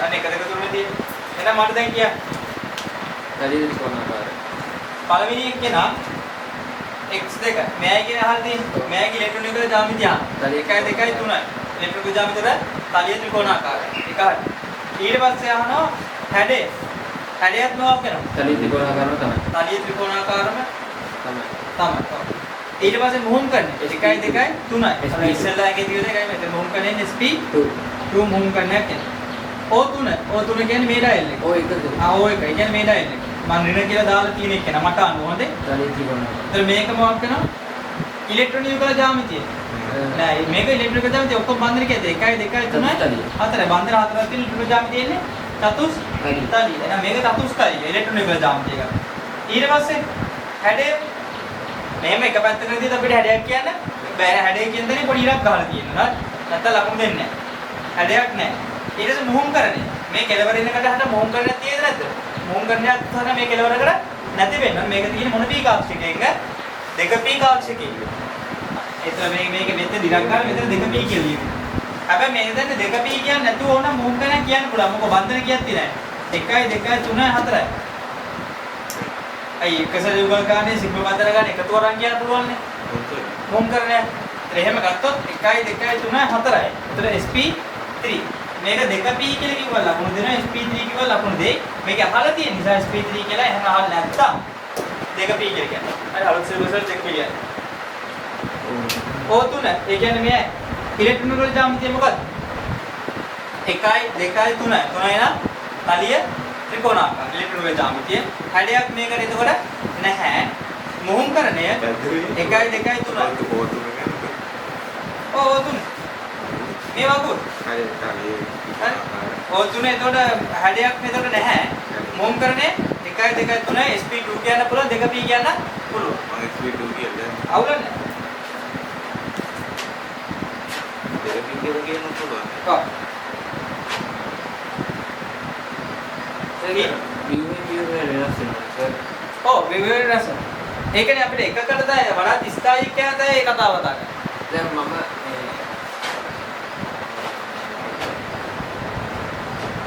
අනේ 1 2 3 තියෙන්නේ. එහෙනම් මට දැන් කියන්න. පැහැදිලි ත්‍රිකෝණාකාරය. පළවෙනි එක කෙනා x2 මෙයයි කියන අහලා තියෙන්නේ. මෙයයි ඉලෙක්ට්‍රෝන වල ජ්‍යාමිතිය. 1 2 3යි. ඉලෙක්ට්‍රෝන ජ්‍යාමිතිය තලිය ත්‍රිකෝණාකාරයි. එක හරි. ඊට පස්සේ අහනවා හැඩය. හැඩයත් මොකක් වෙනවද? තලිය ත්‍රිකෝණාකාරම තමයි. තලිය ත්‍රිකෝණාකාරම තමයි. ඊට පස්සේ මුහුම් කරන්නේ 1 2 3යි. අර ඉස්සෙල්ලා එකේ තියෙන එකයි මෙතන මුහුම් කරන්නේ SP2 මුහුම් කරන්නක් කියන්නේ. O3 කියන්නේ මේ ඩයල් එක. O1. O1 ඒ කියන්නේ මේ ඩයල් එක. මම ඍණ කියලා දාලා තියෙන එක නේ මට අනුව හොඳේ. ඒතර මේක මොකක් කරනවා? ඉලෙක්ට්‍රොනිකල් ජ්‍යාමිතිය. නෑ මේක ඉලෙක්ට්‍රිකල් ජ්‍යාමිතිය ඔක්කොම බන්ධන කියද 1 2 3 4යි බන්ධන 4ක් තියෙන ඉලෙක්ට්‍රිකල් ජ්‍යාමිතිය එන්නේ චතුස්කලී. එහෙනම් මේක චතුස්කලී ඉලෙක්ට්‍රොනිකල් ජ්‍යාමිතිය එක. ඊට පස්සේ හැඩය මෙහෙම එක පැත්තකට දිහා අපිට හැඩයක් කියන්න බෑ. හැඩය කියන දේ පොඩි ඉරක් ගහලා තියෙනවා. නැත්නම් ලකුණු දෙන්නේ නෑ. හැඩයක් නෑ. ඊට පස්සේ මුහුම් කරන්නේ. මේ කෙලවර ඉන්නකට හට මුහුම් කරන්නේ තියෙද නැද්ද? මුහුම් කරන්නේ අතන මේ කෙලවරකට නැති වෙන්න. මේක තියෙන මොන පී කාක්ෂිකයක? 2 පී කාක්ෂිකයක. එතන මේක මෙතන දිරක් ගන්න මෙතන 2 පී කියලා ලියමු. හැබැයි මේ දැන් 2 පී කියන්නේ නැතුව ඕන මුහුම් කරන්න කියන්න පුළුවන්. මොකද බන්ධන කියත්තේ නැහැ. 1 2 3 4යි. අයි එකසල යුගල් ගානේ සිග්ම බන්ධන ගන්න එකතු වරන් කියන්න පුළුවන් නේ. මුහුම් කරන්නේ. එහෙම ගත්තොත් 1 2 3 4යි. එතන SP3 මේක 2p කියලා කිව්වා ලකුණු දෙනවා sp3 කිව්වා ලකුණු දෙයි. මේක අහලා තියෙන නිසා sp3 කියලා එහෙම අහලා නැත්තම් 2p කියලා කියනවා. හරි අලුත් සිලබස් එක කියන්නේ. O3 ඒ කියන්නේ මේ ඉලෙක්ට්‍රොනිකල් ජ්‍යාමිතිය මොකක්ද? 1 2 3 3යි නම් තලිය ත්‍රිකෝණාකාර ඉලෙක්ට්‍රොනිකල් ජ්‍යාමිතිය. හැඩයක් මේකට එතකොට නැහැ. මුහුම් කරණය 1 2 3 O3 මේ වගේ හරි O3 එතකොට හැඩයක් මෙතන නැහැ. මුහුම් කරන්නේ 1 2 3 SP2 කියන්න පුළුවන් 2p කියන්න පුළුවන්. මම SP2 කියන්නේ. අවුලන්නේ. 2p කියලා කියන්න පුළුවන්. ඔව්. විවේක වෙනස්. ඒකනේ අපිට එකකට තමයි වඩා ස්ථායී කියන දේ ඒ කතාව තමයි. දැන් මම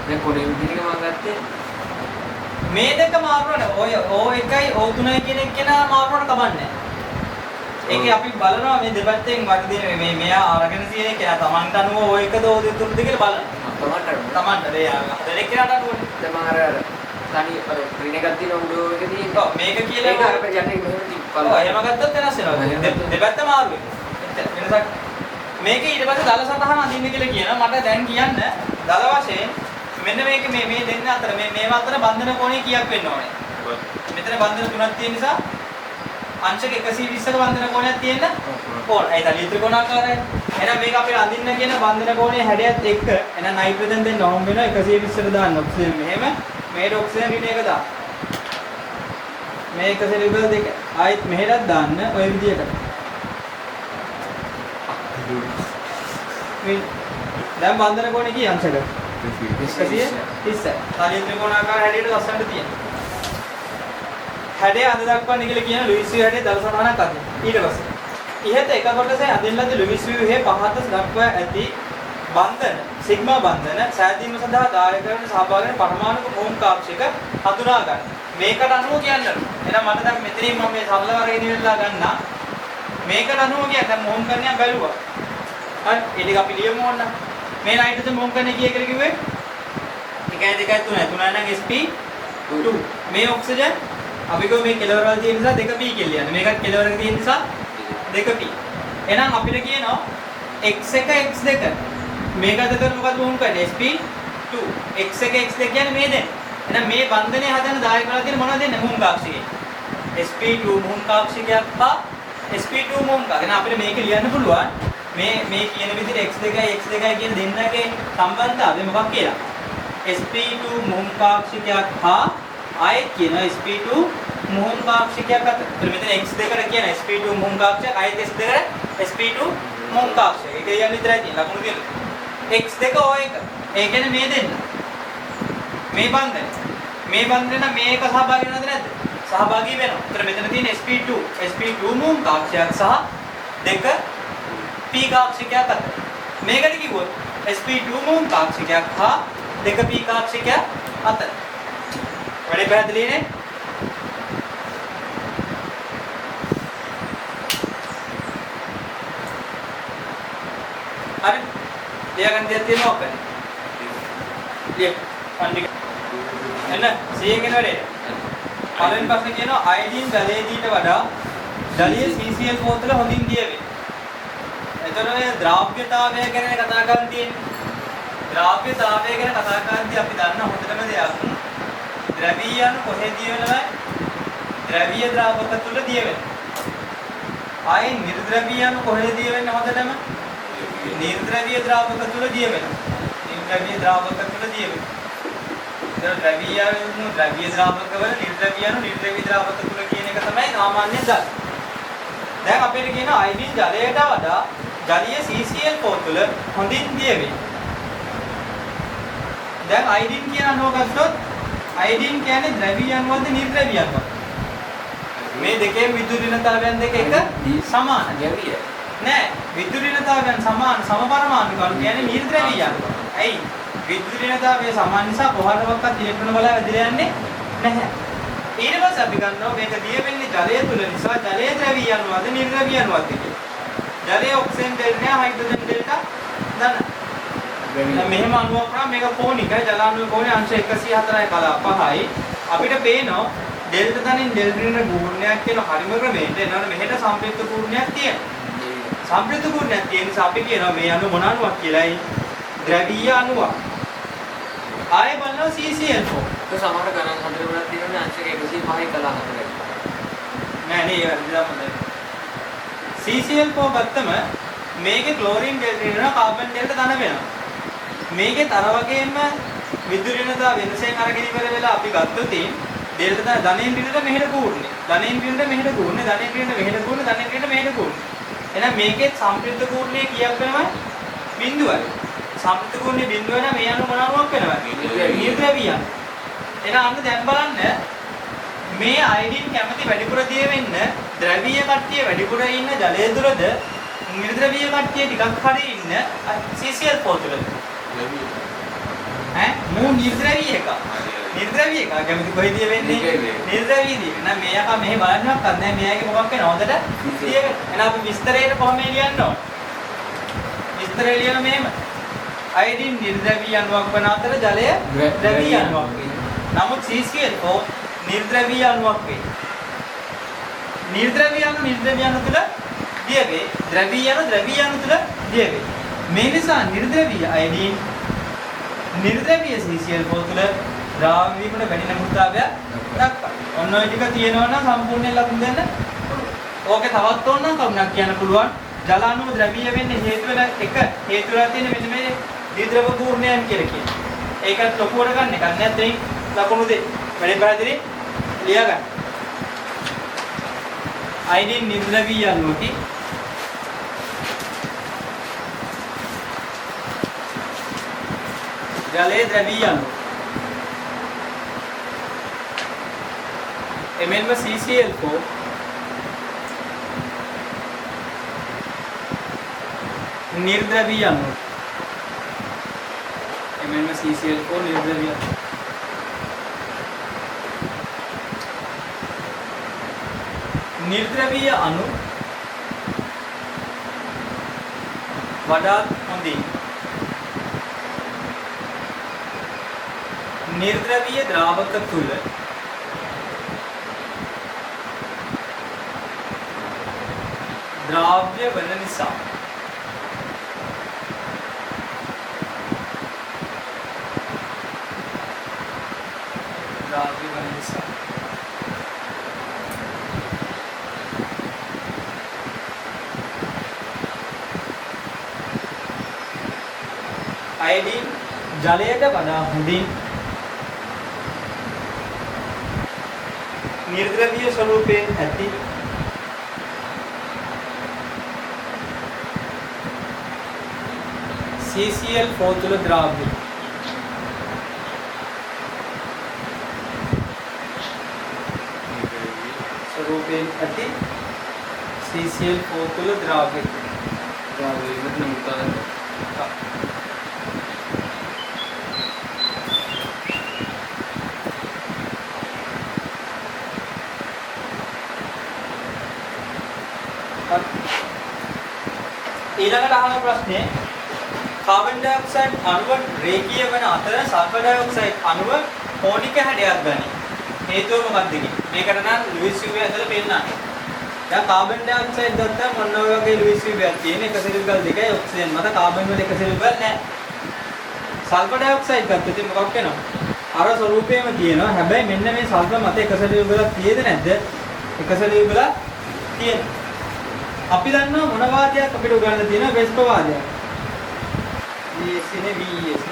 දැන් පොඩි විදිහක මම ගත්තේ මේ දෙක මාරුවනේ ඔය O1යි O3යි කියන එක කෙනා මාරුවන කමන්නේ. ඒකේ අපි බලනවා මේ දෙපැත්තෙන් වර්ධින මේ මෙයා අරගෙන තියෙන එක තමන්ට අනුව O1ද O3ද කියලා බලන්න. තමන්ට ඒ හදලේ කෙනාට අනුවනේ. දැන් මම අර තනි අර ස්ක්‍රීන් එකක් තියෙන උඩෝ එක තියෙන්නේ. ඔව් මේක කියලා ඒක අර යන්නේ මෙහෙම තිබ්බා. ඔව් එහෙම ගත්තොත් වෙනස් වෙනවා. දෙපැත්ත මාරු වෙනවා. වෙනසක් මේක ඊට පස්සේ දල සටහන අඳින්න කියලා කියනවා. මට දැන් කියන්න දල වශයෙන් මෙන්න මේක මේ දෙන්න අතර මේවා අතර බන්ධන කෝණය කීයක් වෙන්න ඕනේ? මෙතන බන්ධන තුනක් තියෙන නිසා අංශක 120ක බන්ධන කෝණයක් තියෙන්න ඕන. ඒ තලිය ත්‍රිකෝණාකාරයි. එහෙනම් මේක අපිට අඳින්න කියන බන්ධන කෝණයේ හැඩයත් එක්ක එහෙනම් නයිට්‍රජන් දෙන්න ඕම් වෙනවා 120ට දාන්න ඔක්සිජන් මෙහෙම මේට ඔක්සිජන් ඍණ එක දාන්න. මේ 120 දෙක ආයෙත් මෙහෙටත් දාන්න ඔය විදියට. මේ දැන් බන්ධන කෝණය කී අංශකද? 130. තලිය ත්‍රිකෝණාකාර හැඩයට ලස්සනට තියෙනවා. හැඩය අඳ දක්වන්න කියලා කියන ලුයිස් වී හැඩය දල සටහනක් අදින්න. ඊට පස්සේ ඉහත එක කොටසේ අදින්න ලද ලුයිස් වී පහත දක්වා ඇති බන්ධන සිග්මා බන්ධන සෑදීම සඳහා දායක වන සහභාගී වන පරමාණු මුහුම් කාක්ෂික හඳුනා ගන්න. මේකට අනුව කියන්නලු. එහෙනම් මට දැන් මෙතනින් මම මේ සරල වර්ගය නිවෙලා ගන්න. මේකට අනුව කියන්නේ දැන් මුහුම් කරණයක් බැලුවා. හරි ඒ ටික අපි ලියමු ඕන්න. මේ නයිට්‍රජන් මුහුම් කරණය කීය කියලා කිව්වේ? 1 2 3 3 නම් sp2. මේ ඔක්සිජන් අපි ගෝ මේ කෙලවර වල තියෙන නිසා 2p කියලා යන්නේ. මේකත් කෙලවරක තියෙන නිසා 2p. එහෙනම් අපිට කියනවා x1 x2. මේකත් එතන මොකද වුන් කරන්නේ? sp2. x1 x2 කියන්නේ මේ දෙන්න. එහෙනම් මේ බන්ධනය හදන්න දායක කරලා තියෙන මොනවද දෙන්නේ? මුහුම් කාක්ෂිකය. sp2 මුහුම් කාක්ෂිකයක් හා sp2 මුහුම් කාක්ෂිකය. එහෙනම් අපිට මේක ලියන්න පුළුවන්. මේ කියන විදිහට x2යි x2යි කියන දෙන්නගේ සම්බන්ධතාවය මොකක්ද කියලා. sp2 මුහුම් කාක්ෂිකයක් හා ආයෙත් කියන sp2 මුහුම් කාක්ෂිකයක් අතර. මෙතන x2 කට කියන sp2 මුහුම් කාක්ෂිකයක් ආයෙත් x2 කට sp2 මුහුම් කාක්ෂිකය. ඒක කියන්නේ විතරයි තියෙන ලකුණු දෙන්න. x2 O1. ඒ කියන්නේ මේ දෙන්න. මේ බන්ධන. මේ බන්ධන මේක සහභාගී වෙනවද නැද්ද? සහභාගී වෙනවා. ඒතර මෙතන තියෙන sp2 මුහුම් කාක්ෂිකයක් සහ 2 p කාක්ෂිකයක් අතර. මේකට කිව්වොත් sp2 මුහුම් කාක්ෂිකයක් හා 2 p කාක්ෂිකයක් අතර. වැඩි පැහැදිලි නේ? හරි. ලියගන්න දෙයක් තියෙනවා ඔක. ලිය. අනික. එන්න 100 ගෙන වැඩේ. පළවෙනි ප්‍රශ්නේ කියනවා අයඩින් බැලේදීට වඩා ජලීය CCl4 තුළ හොඳින් දිය වේ. එතකොට මේ ද්‍රාව්‍යතාවය ගැන කතා කරන් තියෙන්නේ. ද්‍රාව්‍යතාවය ගැන කතා කරද්දී අපි දන්න හොඳටම දෙයක්. ද්‍රවීයන් කොහෙද දිය වෙනවද? ද්‍රවීය ද්‍රාවක තුළ දිය වෙනවා. ආයේ නිර්ද්‍රවීයන් කොහෙද දිය වෙන්නේ හොඳටම? නිර්ද්‍රවීය ද්‍රාවක තුළ දිය වෙනවා. නිර්ද්‍රවීය ද්‍රාවක තුළ දිය වෙනවා. ඒතර ද්‍රවීයන් ද්‍රවීය ද්‍රාවක වල නිර්ද්‍රවීයන් නිර්ද්‍රවීය ද්‍රාවක තුළ කියන එක තමයි සාමාන්‍ය ජල. දැන් අපිට කියන අයඩින් ජලයට වඩා ජලීය CCl4 තුළ හොඳින් දිය වේ. දැන් අයඩින් කියන අණුව ගත්තොත් අයඩින් කියන්නේ ද්‍රවීයන්වද නිර්ද්‍රවීයන්වද? මේ දෙකේ විදුලිනතාවයන් දෙක එක සමාන. ද්‍රවීය. නෑ විදුලිනතාවයන් සමාන සමපරමාණු කණු කියන්නේ නිර්ද්‍රවීයන්. ඇයි? විදුලිනතාවය සමාන නිසා කොහරවක්වත් ඉලෙක්ට්‍රෝන බල ඇදලා යන්නේ නැහැ. ඊට පස්සේ අපි ගන්නවා මේක දිය වෙන්නේ ජලය තුල නිසා ජලය ද්‍රවීයන්වද නිර්ද්‍රවීයන්වද කියලා. ජලය ඔක්සිජන් දෙල්ටා හයිඩ්‍රජන් දෙල්ටා දන්න. දැන් මෙහෙම අණුවක් නම් මේක කෝණිකයි ජල අණුවේ කෝණේ අංශ 104යි කලා 5යි. අපිට පේනවා ඩෙල්ටා තනින් ඩෙල්ටා ගුණයක් කියන හරිම ක්‍රමයට එනවනේ මෙහෙට සම්ප්‍රයුක්ත ගුණයක් තියෙනවා. සම්ප්‍රයුක්ත ගුණයක් තියෙන නිසා අපි කියනවා මේ අණු මොන අණුවක් කියලායි? ද්‍රවීය අණුවක්. ආයෙ බලනවා CCl4. તો සමහර ගණන් හතර වලක් තියෙනවා අංශක 105යි කලා 4යි. නෑ නේ ඒක හරියටම CCl4 ගත්තම මේකේ ක්ලෝරින් ඩෙල්ටා වෙනවා කාබන් ඩෙල්ටා ධන වෙනවා. මේකේ තර වගේම විදුලිනතා වෙනසෙන් අරගෙන ඉවර වෙලා අපි ගත්තොත් ඩෙල්ටා ධනෙන් පිටට මෙහෙට කූර්ණේ. ධනෙන් පිටට මෙහෙට කූර්ණේ. ධනෙන් පිටට මෙහෙට කූර්ණේ. ධනෙන් පිටට මෙහෙට කූර්ණේ. එහෙනම් මේකේ සම්ප්‍රයුක්ත කූර්ණේ කීයක් වෙනවද? බිඳුවයි. සම්ප්‍රයුක්ත කූර්ණේ බිඳුව නම් මේ අණු මොන අණුවක් වෙනවද? නිර්ද්‍රවීයන්. එහෙනම් අන්න දැන් බලන්න මේ අයඩින් කැමති වැඩිපුර දිය වෙන්න ද්‍රවීය කට්ටිය වැඩිපුර ඉන්න ජලයේ තුලද නිර්ද්‍රවීය කට්ටිය ටිකක් හරි ඉන්න CCl4 තුලද? ඈ මූ නිර්ද්‍රවීය එක. නිර්ද්‍රවීය එක කැමති කොහෙද දිය වෙන්නේ? නිර්ද්‍රවීය දිය. එහෙනම් මේක මෙහෙ බලන්නවත් නැහැ. මේකේ මොකක් වෙනවද? හොඳට දිය වෙන. එහෙනම් අපි විස්තරයට කොහොම ලියන්න ඕන? විස්තරය ලියන මෙහෙම. අයඩින් නිර්ද්‍රවීය අණුවක් වන අතර ජලය ද්‍රවීය අණුවක් වෙනවා. නමුත් CCl4 නිර්ද්‍රවීය අණුවක් වේ. නිර්ද්‍රවීය අණු නිර්ද්‍රවීය අණු තුල දිය වේ. ද්‍රවීය අණු ද්‍රවීය අණු තුල දිය වේ. මේ නිසා නිර්ද්‍රවීය අයඩින් නිර්ද්‍රවීය CCl4 තුල ද්‍රාවණය වීමට වැඩි නමුත්තාවයක් දක්වනවා. ඔන්න ඔය ටික තියෙනවා නම් සම්පූර්ණයෙන් ලකුණු දෙන්න. ඕකේ තවත් ඕන නම් කරුණක් කියන්න පුළුවන්. ජල අණුව ද්‍රවීය වෙන්නේ හේතු වෙන එක හේතු වෙලා තියෙන මෙන්න මේ ද්විද්‍රව කූර්ණයන් කියලා කියනවා. ඒකත් ලොකුවට ගන්න එකක් නැත්නම් ලකුණු දෙන්න. වැඩි පැහැදිලි ලියා ගන්න. අයඩින් නිර්ද්‍රවීය අණුවකි ජලයේ ද්‍රවීය අණුව. එමෙන්ම CCl4 නිර්ද්‍රවීය අණුව. එමෙන්ම CCl4 නිර්ද්‍රවීය අණුව. නිර්ද්‍රවීය අණු වඩාත් හොඳින් නිර්ද්‍රවීය ද්‍රාවක තුල ද්‍රාව්‍ය වන නිසා ද්‍රාව්‍ය වන නිසා අයඩින් ජලයට වඩා හොඳින් නිර්ද්‍රවීය ස්වරූපයෙන් ඇති CCl4 තුල ද්‍රාව්‍ය ස්වරූපයෙන් ඇති CCl4 තුල ද්‍රාව්‍ය මෙතන මුත්තාද ඊළඟට අහන ප්‍රශ්නේ කාබන් ඩයොක්සයිඩ් අණුව රේඛීය වන අතර සල්ෆර් ඩයොක්සයිඩ් අණුව කෝණික හැඩයක් ගනී. හේතුව මොකක්ද කියන්නේ? මේකට නම් ලුයිස් සිව්වේ ඇතුළේ පෙන්නන්නේ. දැන් කාබන් ඩයොක්සයිඩ් ගත්තාම මොන වගේ ලුයිස් විභාගයක් තියෙන එක සෙල්යුගල් දෙකයි ඔක්සිජන් මත කාබන් වල එක සෙල්යුගල් නැහැ. සල්ෆර් ඩයොක්සයිඩ් ගත්තොත් ඉතින් මොකක් වෙනවද? අර ස්වරූපයම තියෙනවා. හැබැයි මෙන්න මේ සල්ෆර් මත එක සෙල්යුගලක් තියෙද නැද්ද? එක සෙල්යුගලක් තියෙනවා. අපි දන්නවා මොන වාදයක් අපිට උගන්වලා තියෙනවා වෙස්පර් වාදයක්. VS නේ VS.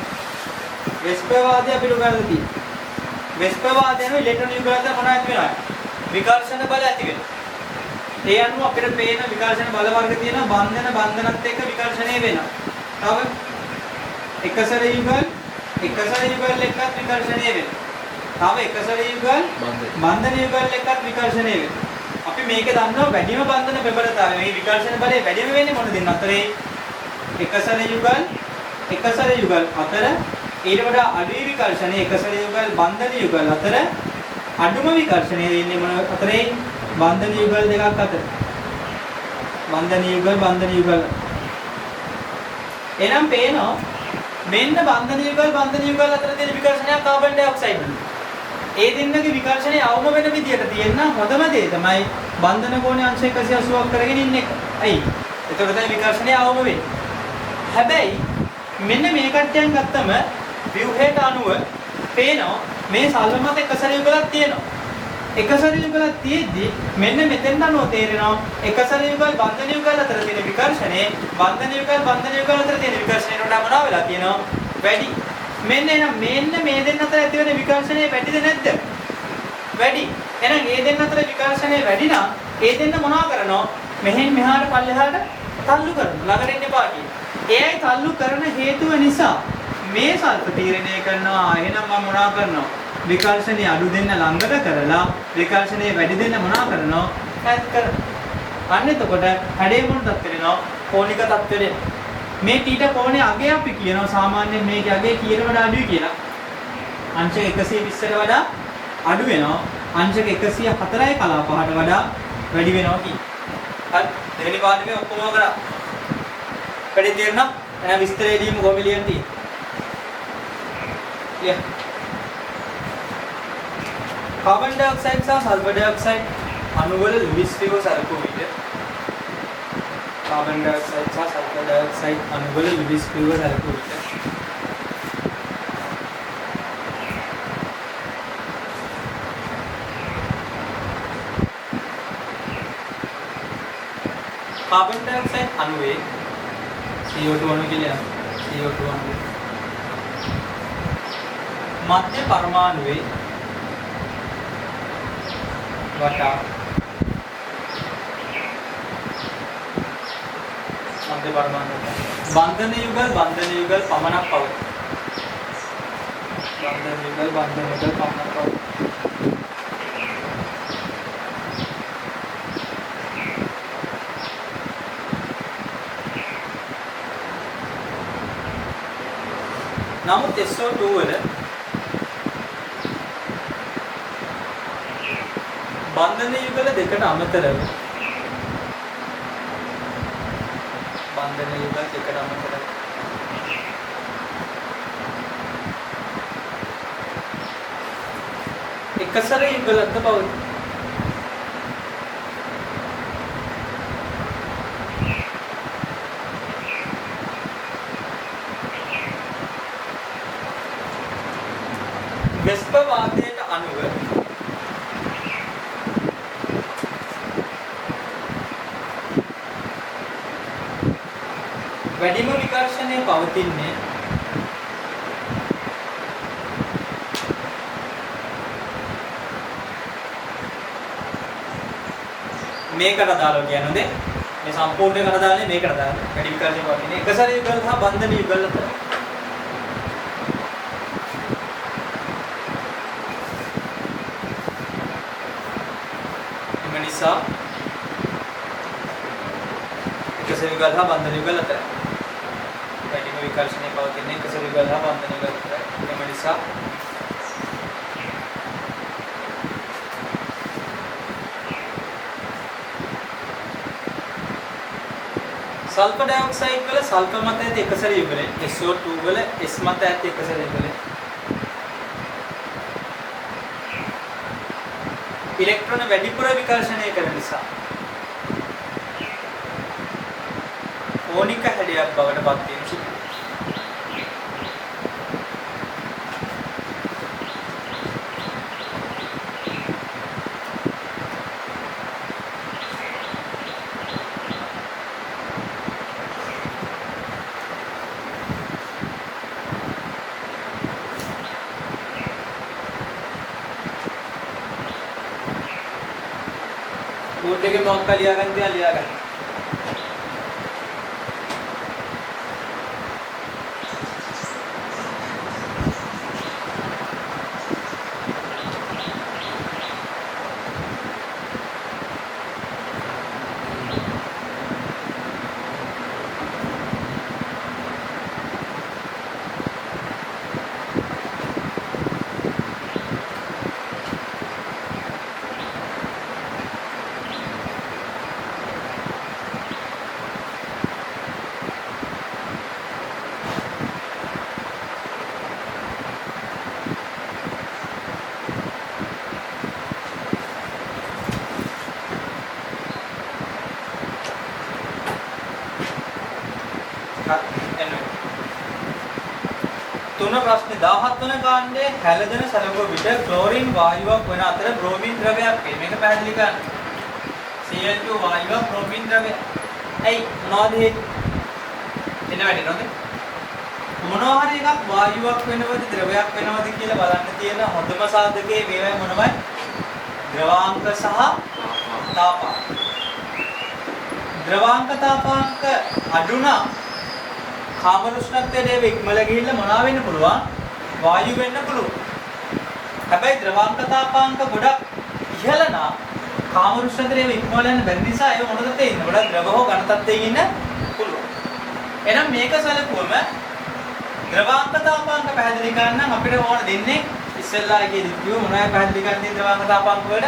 වෙස්පර් වාදය අපිට උගන්වලා තියෙනවා. වෙස්පර් වාදයන ඉලෙක්ට්‍රෝන යුගල අතර මොනවද වෙනවා? විකර්ෂණ බල ඇති වෙනවා. ඒ අනුව අපිට පේන විකර්ෂණ බල වර්ග තියෙනවා බන්ධනත් එක්ක විකර්ෂණය වෙනවා. තව එකසර යුගල් එක්කත් විකර්ෂණය වෙනවා. තව එකසර යුගල් බන්ධන යුගල් එක්කත් විකර්ෂණය වෙනවා. අපි මේක දන්නවා වැඩිම බන්ධන ප්‍රබලතාවය. මේ විකර්ෂණ බලය වැඩිම වෙන්නේ මොන දෙන්න අතරේ? එකසර යුගල් අතර ඊට වඩා අඩු විකර්ෂණය එකසර යුගල් බන්ධන යුගල් අතර අඩුම විකර්ෂණය වෙන්නේ මොන අතරේ? බන්ධන යුගල් දෙකක් අතර. බන්ධන යුගල්. එහෙනම් පේනවා මෙන්න බන්ධන යුගල් අතර තියෙන විකර්ෂණය කාබන් ඩයොක්සයිඩ් වල. ඒ දෙන්නගේ විකර්ෂණය අවම වෙන විදියට තියෙන හොඳම දේ තමයි බන්ධන කෝණය අංශ 180ක් කරගෙන ඉන්න එක. ඇයි? එතකොට තමයි විකර්ෂණය අවම වෙන්නේ. හැබැයි මෙන්න මේ කට්ටියන් ගත්තම ව්‍යුහයට අනුව පේනවා මේ සල්ව මත එකසර යුගලක් තියෙනවා. එකසර යුගලක් තියෙද්දි මෙන්න මෙතෙන් අනුව තේරෙනවා එකසර යුගල් බන්ධන යුගල් අතර තියෙන විකර්ෂණය බන්ධන යුගල් අතර තියෙන විකර්ෂණයට වඩා මොනවා වෙලා තියෙනවා? වැඩි. මෙන්න මේ දෙන්න අතර ඇති වෙන විකර්ෂණය වැඩිද නැද්ද? වැඩි. එහෙනම් මේ දෙන්න අතර විකර්ෂණය වැඩි නම් ඒ දෙන්න මොනවා කරනවා? මෙහෙන් මෙහාට පල්ලෙහාට තල්ලු කරනවා. ළඟට එන්න එපා කියන. එයයි තල්ලු කරන හේතුව නිසා මේ සල්ප තීරණය කරනවා. එහෙනම් මම මොනවා කරනවා? විකර්ෂණය අඩු දෙන්න ළඟට කරලා විකර්ෂණය වැඩි දෙන්න මොනවා කරනවා? ඈත් කරනවා. අන්න එතකොට හැඩේ මොන තත්ත්වෙ වෙනවා? කෝණික තත්ත්වෙ වෙනවා. මේ තීට කෝණයේ අගය අපි කියනවා සාමාන්‍යයෙන් මේකේ අගය කීයට වඩා අඩුයි කියලා. අංශක 120ට වඩා අඩු වෙනවා. අංශක 104යි කලාපහට වඩා වැඩි වෙනවා කියන්නේ. හරි. දෙවෙනි පාඩමේ ඔක්කොම කරා. වැඩි තේරුණා? එහෙනම් විස්තරය දීමු කොහොමද ලියන්නේ? ලිය. කාබන් ඩයොක්සයිඩ් සහ සල්ෆර් ඩයොක්සයිඩ් අණුවල ලුයිස් ෆිගර් සරකෝ විදිය. कार्बन डाइऑक्साइड सा सल्फर डाइऑक्साइड अणुवල ලුයිස් ෆිගර් සරකෝ විදිය. कार्बन डाइऑक्साइड अणुවේ CO2 අණු කියලා CO2 අණුවේ මධ්‍ය පරමාණුවේ වටා මධ්‍ය පරමාණු බන්ධන යුගල් පමණක් පවතී. බන්ධන යුගල් පමණක් පවතී. නමුත් SO2 වල බන්ධන යුගල දෙකට අමතරව එකසර යුගලක්ද පවතී. වෙස්පර් වාදයට අනුව වැඩිම විකර්ෂණය පවතින්නේ මේකට අදාළව කියන්නේ මේ සම්පූර්ණ එකට අදාළනේ මේකට අදාළ වැඩි විකර්ෂණය පවතින්නේ එකසර යුගල සහ බන්ධන යුගල අතර. එම නිසා එකසර යුගල සහ බන්ධන යුගල අතර වැඩිම විකර්ෂණය පවතින්නේ එකසර යුගල සහ බන්ධන යුගල අතර. එම නිසා सल्फर डाइऑक्साइड वल सल्फर मत ඇති එකසර යුගලෙ SO2 වල S මත ඇති එකසර යුගලෙ ඉලෙක්ට්‍රෝන වැඩිපුර විකර්ෂණය කරන නිසා පිටයක් බවට පත් වීම සිදු වෙනවා. बोर्ड के मौका लिया करते हैं लिया कर තුන ප්‍රශ්නේ 17 වන කාණ්ඩයේ හැලදෙන සලකුව පිට ක්ලෝරින් වායුවක් වන අතර බ්‍රෝමින් ද්‍රවයක් වේ. මේක පැහැදිලි කරන්න. Cl2 වායුව බ්‍රෝමින් ද්‍රවය. ඇයි මොනවද හේතු? එන්න වැටෙනවද? මොනවා හරි එකක් වායුවක් වෙනවද ද්‍රවයක් වෙනවද කියලා බලන්න තියෙන හොඳම සාධකයේ මේවයි මොනවයි? ද්‍රවාංක සහ තාපාංක. ද්‍රවාංක තාපාංක අඩු නම් කාම උෂ්ණත්වයේ ඉක්මල ගිහිල්ලා මොනවා වෙන්න පුළුවන්? වායු වෙන්න පුළුවන්. හැබැයි ද්‍රවාංක තාපාංක ගොඩක් ඉහළ නම් කාම උෂ්ණත්වයේ ඉක්මල යන බැරි නිසා ඒක මොනවද තේින්නේ? ගොඩක් ද්‍රව හෝ ඝන තත්ත්වයේ ඉන්න පුළුවන්. එහෙනම් මේක සැලකුවම ද්‍රවාංක තාපාංක පැහැදිලි කරන්න නම් අපිට ඕන දෙන්නේ ඉස්සෙල්ලා එකේ දික්කිය මොනවයි පැහැදිලි කරන්නේ ද්‍රවාංක තාපාංක වල?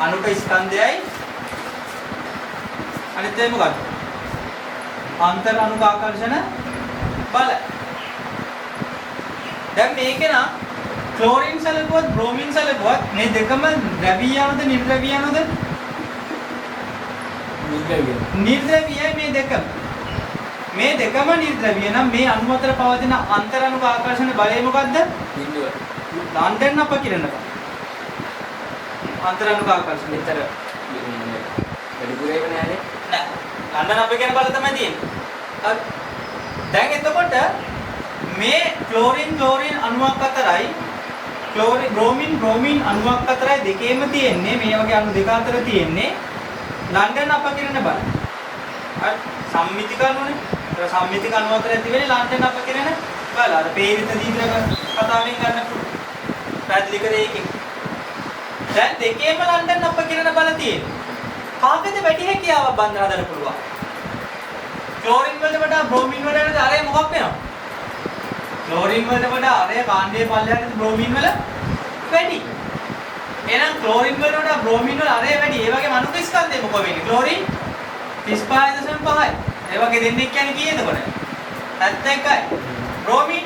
අණුක ස්කන්ධයයි අනිත් එක මොකක්ද? අන්තර් අණුක ආකර්ෂණ බල. දැන් මේකේ නම් ක්ලෝරින් සැලකුවත් බ්‍රෝමින් සැලකුවත් මේ දෙකම ද්‍රවීයවද නිර්ද්‍රවීයවද? නිර්ද්‍රවීයයි මේ දෙකම. මේ දෙකම නිර්ද්‍රවීය නම් මේ අණු අතර පවතින අන්තර් අණුක ආකර්ෂණ බලය මොකද්ද? බිඳුව. ලන්ඩන් අපකිරණ බල. අන්තර් අණුක ආකර්ෂණ විතර වැඩිපුරේම නෑනේ. නෑ. ලන්ඩන් අපකිරණ බල තමයි තියෙන්නේ. දැන් එතකොට මේ ක්ලෝරින් අණුවක් අතරයි බ්‍රෝමින් අණුවක් අතරයි දෙකේම තියෙන්නේ මේ වගේ අණු දෙක අතර තියෙන්නේ ලන්ඩන් අපකිරණ බල. හරි සම්මිතික අණුනේ. ඒ සම්මිතික අණු අතර ඇති වෙන්නේ ලන්ඩන් අපකිරණ බල. අර පේරිත දීර්ඝ කතාවෙන් ගන්න පුළුවන්. පැහැදිලි කරේ ඒකෙන්. දැන් දෙකේම ලන්ඩන් අපකිරණ බල තියෙන්නේ. කාගෙද වැඩි හැකියාවක් බඳ හදන්න පුළුවන්? ක්ලෝරින් වලට වඩා බ්‍රෝමින් වලට අරය මොකක් වෙනවද? ක්ලෝරින් වලට වඩා අරය කාණ්ඩයේ පල්ලෙහාට බ්‍රෝමින් වල වැඩි. එහෙනම් ක්ලෝරින් වලට වඩා බ්‍රෝමින් වල අරය වැඩි. ඒ වගේම අණුක ස්කන්ධය මොකද වෙන්නේ? ක්ලෝරින් 35.5යි. ඒ වගේ දෙන්නෙක් කියන්නේ කීයද කොට? 71යි. බ්‍රෝමින්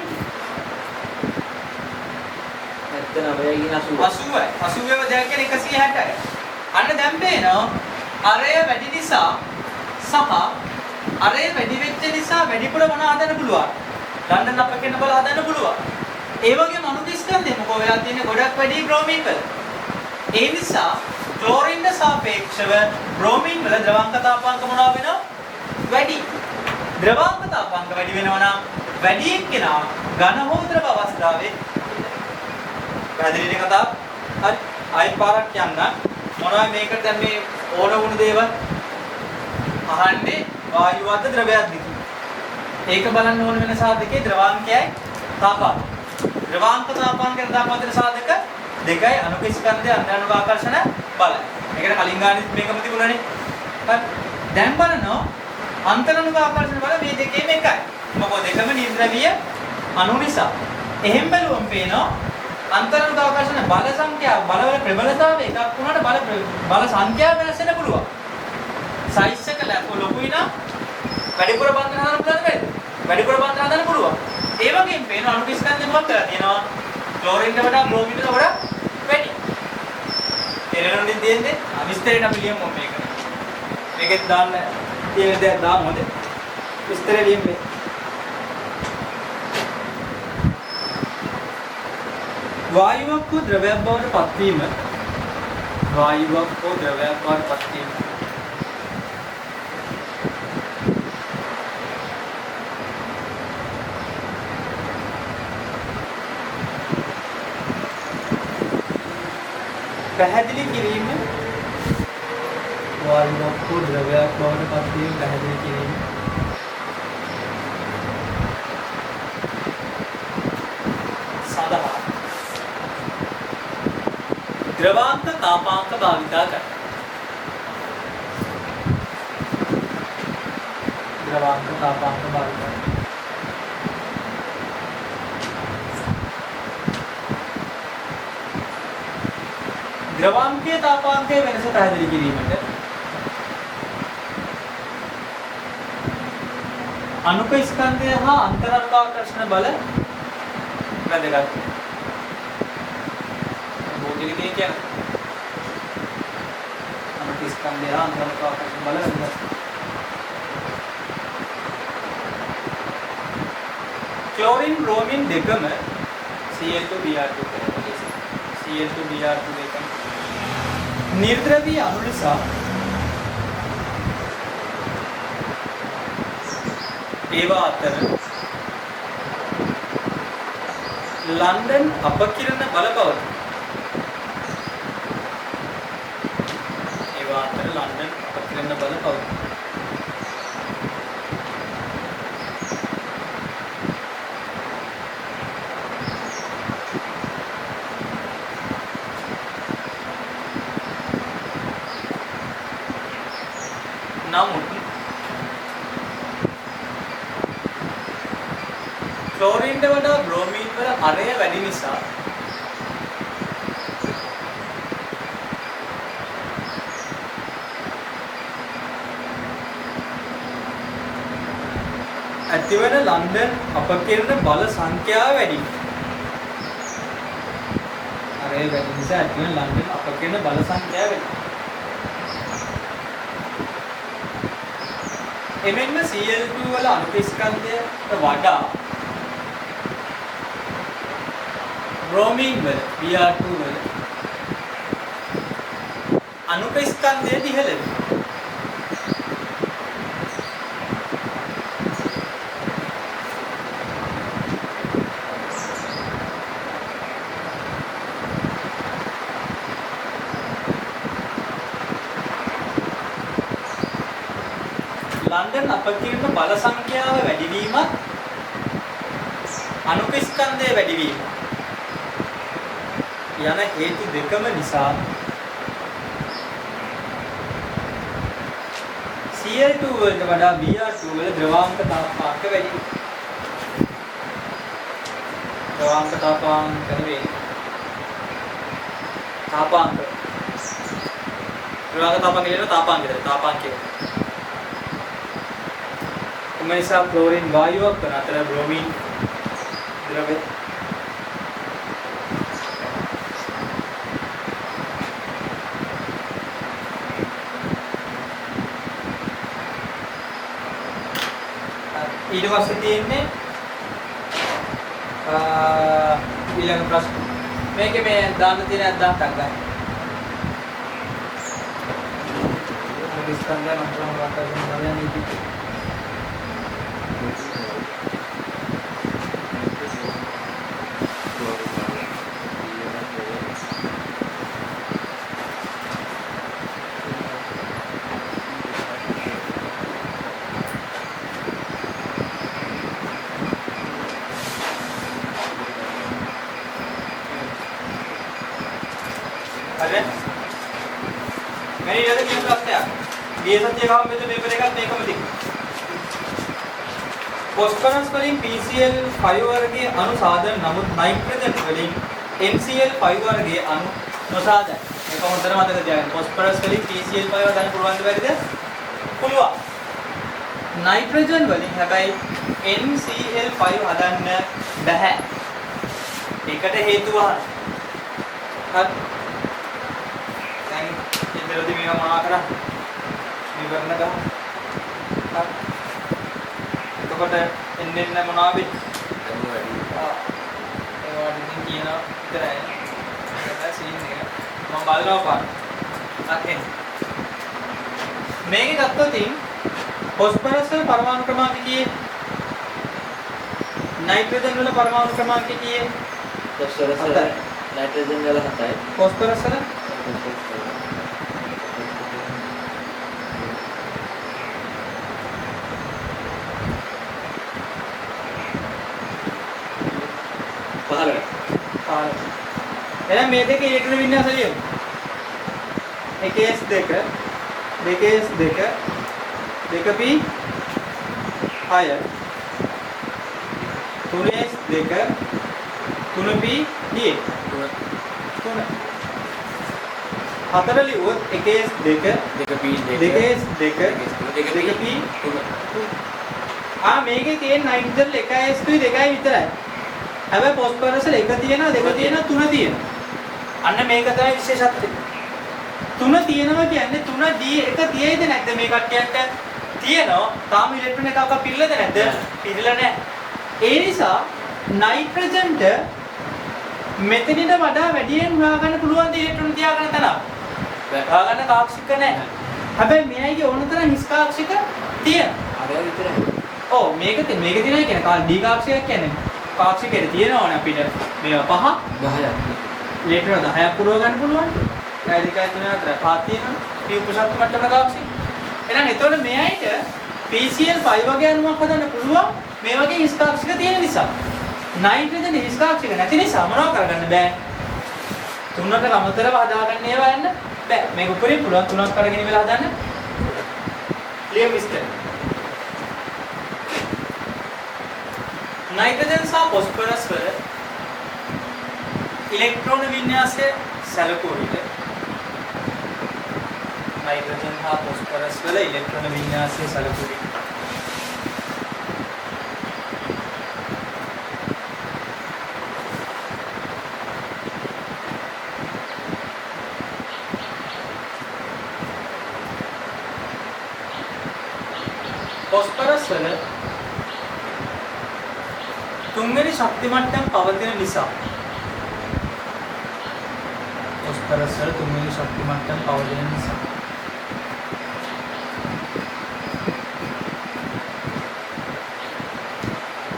79යි 80යි. 80ව දැන් කියන්නේ 160යි. අන්න දැන් පේනවා අරය වැඩි නිසා සහ අරය වැඩි වෙච්ච නිසා වැඩිපුර මොන හදන්න පුළුවන්? ලන්ඩන් අපකිරණ බල හදන්න පුළුවන්. ඒ වගේම අණුක ස්කන්ධය මොකෝ වෙලා තියෙන්නේ ගොඩක් වැඩි බ්‍රෝමින් වල. ඒ නිසා ක්ලෝරින්ට සාපේක්ෂව බ්‍රෝමින් වල ද්‍රවාංක තාපාංක මොනවා වෙනව? වැඩි. ද්‍රවාංක තාපාංක වැඩි වෙනවා නම් වැඩි එක්කෙනා ඝන හෝ ද්‍රව අවස්ථාවේ පැහැදිලිද කතාව? හරි. ආයි පාරක් යන්න. මොනවා මේකට දැන් මේ ඕන වුණු දේවල් අහන්නේ වායුවක්ද ද්‍රවයක්ද කියලා. ඒක බලන්න ඕන වෙන සාධකයේ ද්‍රවාංකයයි තාපාංක. ද්‍රවාංක තාපාංක දාපතර සාධක දෙකයි අණුක ස්කන්ධය අන්තරාණුක ආකර්ෂණ බල. ඒකට කලින් ගානෙත් මේකම තිබුණානේ. හරි. දැන් බලනවා අන්තරාණුක ආකර්ෂණ බල මේ දෙකේම එකයි. මොකද දෙකම නිර්ද්‍රවීය අණු නිසා. එහෙන් බැලුවම පේනවා අන්තරාණුක ආකර්ෂණ බල සංඛ්‍යාව බලවල ප්‍රබලතාවය එකක් වුණාට බල සංඛ්‍යාව වෙනස් වෙන්න පුළුවන්. සයිස් එක ලොකුයි නම් වැඩිපුර බන්ධන හදන්න පුළුවන් නේද? වැඩිපුර බන්ධන හදන්න පුළුවන්. ඒ වගේම පේන අණුක ස්කන්ධය මොකක්ද කරලා තියෙනවා? ක්ලෝරින්ට වඩා බ්‍රෝමින්ට වඩා වැඩි. එරෙනුලින් දෙන්නේ විස්තරයට අපි ලියමු මේක. මේකෙත් දාන්න තියෙන දේ දාමු හොඳ. විස්තරය ලියන්න. වායුවක් හෝ ද්‍රවයක් බවට පත්වීම වායුවක් හෝ ද්‍රවයක් බවට පත්වීම පැහැදිලි කිරීම වායුවක් හෝ ද්‍රවයක් බවට පත්වීම පැහැදිලි කිරීම සඳහා ද්‍රවාංක තාපාංක භාවිතා කරයි. ද්‍රවාංක තාපාංක භාවිතා කරයි. ද්‍රවාංකයේ තාපාංකයේ වෙනස පැහැදිලි කිරීමට අණුක ස්කන්ධය හා අන්තරාකාශන බල වැදගත්. බෝධිලිකේ කියන්නේ අණුක ස්කන්ධය හා අන්තරාකාශන බල වැදගත්. ක්ලෝරින් බ්‍රෝමින් දෙකම Cl2Br2 Cl2Br2 දෙකම නිර්ද්‍රවීය අණු නිසා ඒවා අතර ලන්ඩන් අපකිරණ බල පවතී. ඒවා අතර ලන්ඩන් අපකිරණ බල පවතී. නමුත් ක්ලෝරින්ට වඩා බ්‍රෝමීන් වල හරය වැඩි නිසා ඇතිවන ලන්ඩන් අපකිරණ බල සංඛ්‍යාව වැඩි. හරය වැඩි නිසා ඇතිවන ලන්ඩන් අපකිරණ බල සංඛ්‍යාව වැඩි. එමෙන්ම Cl2 වල අණුක ස්කන්ධයට වඩා බ්‍රෝමීන් වල Br2 වල අණුක ස්කන්ධය ඉහළ වෙනවා. ලන්ඩන් අපකිරණ බල සංඛ්‍යාව වැඩි වීමත් අණුක ස්කන්ධය වැඩි වීම යන හේතු දෙකම නිසා Cl2 වලට වඩා Br2 වල ද්‍රවාංක තාපාංක වැඩි. ද්‍රවාංක තාපාංක නෙවෙයි. තාපාංක. ද්‍රවාංක තාපාංක කියන තාපාංකද? තාපාංකය. නිසා ක්ලෝරින් වායුවක් වන අතර බ්‍රෝමීන් ද්‍රවය ඊට පස්සේ තියෙන්නේ ඊළඟ ප්‍රශ්න. මේකේ මේ දාන්න තියෙන 10ක් ගන්න. මේ ස්කන්ධය නම් කරනවා හරි මේ ඊළඟ තියෙන ප්‍රශ්නයක්. ගිය සතියේ ගාව මෙතන පේපර් එකක් මේකම තියෙනවා. ફોස්ෆරස් වලින් PCl5 වර්ගයේ අණු සාධන නමුත් නයිට්‍රජන් වලින් NCl5 වර්ගයේ අණු නොසාධන. මේක හොඳට මතක තියාගන්න. ફોස්ෆරස් වලින් PCl5 හදන්න පුළුවන්ද බැරිද? පුළුවන්. නයිට්‍රජන් වලින් හැබැයි NCl5 හදන්න බැහැ. ඒකට හේතුව හරි. දැන් ඉතින්දි මේවා මොනවා කරා? විවරණ ගන්න. එතකොට එන්න මොනවා වෙන්නේ? ඒවට ඉතින් කියනවා විතරයි. ඒක සීන් එක. මම බලනවා පාන. අතෙන්. මේක ගත්තොත් ફોස්ෆරස් වල පරමාණු ක්‍රමාංක කීයේ? නයිට්‍රජන් වල පරමාණු ක්‍රමාංක කීයේ? ફોස්ફરસ වල નાઇટ્રોજન වල 7යි. ફોස්ફરસ වල එහෙනම් මේ දෙකේ ඉලෙක්ට්‍රෝන වින්‍යාසය ලියමු. 1s2 2s2 2p 6 3s2 3p 3 හතර ලියුවොත් 1s2 2p 2s2 2p මේකේ තියෙන නයිට්‍රජන් 1s2 2යි විතරයි. හැබැයි ફોස්ෆරස් වල 1 තියෙනවා 2 තියෙනවා 3 තියෙනවා. අන්න මේක තමයි විශේෂත්වය. 3 තියෙනවා කියන්නේ 3 D එක තියෙයිද නැද්ද මේ කට්ටියට? තියෙනවා. තාම ඉලෙක්ට්‍රෝන එකක් පිරෙලද නැද්ද? පිරෙලා නැහැ. ඒ නිසා නයිට්‍රජන්ට මෙතනිට වඩා වැඩියෙන් හොයාගන්න පුළුවන් ද ඉලෙක්ට්‍රෝන තියාගන්න තැන? හොයාගන්න කාක්ෂික නැහැ. හැබැයි මෙයයිගේ ඕන තරම් හිස් කාක්ෂික තියෙනවා. අර විතරයි. ඔව් මේක තියෙනවා කියන්නේ D කාක්ෂිකයක් කියන්නේ. කාක්ෂිකෙට තියෙනවනේ අපිට මේවා 5 10ක්. ඉලෙක්ට්‍රෝන 10ක් පුරව ගන්න පුළුවන්. 1 2 3 4 5 තියෙනවා. මේ උපසත්තු මට්ටම කාක්ෂික. එහෙනම් එතකොට මෙයයිට PCl5 වගේ අණුවක් හදන්න පුළුවන් මේ වගේ හිස් කාක්ෂික තියෙන නිසා. නයිට්‍රජන් හිස් කාක්ෂික නැති නිසා මොනව කරගන්න බෑ. තුනකට අමතරව හදාගන්න ඒවා යන්න බෑ. මේක උඩින් පුළුවන් තුනක් කරගෙන ඉවලා හදන්න. ලියමු මිස්ටර්. नाइट्रोजन सह फॉस्फरस वल इलेक्ट्रॉन विन्यासය සැලකුවට नाइट्रोजन सह फॉस्फरस वल इलेक्ट्रॉन विन्यासය සැලකුවට फॉस्फरस वल තුන්වෙනි ශක්ති මට්ටම් පවතින නිසා ફોස්ෆරස් වල තුන්වෙනි ශක්ති මට්ටම් පවතින නිසා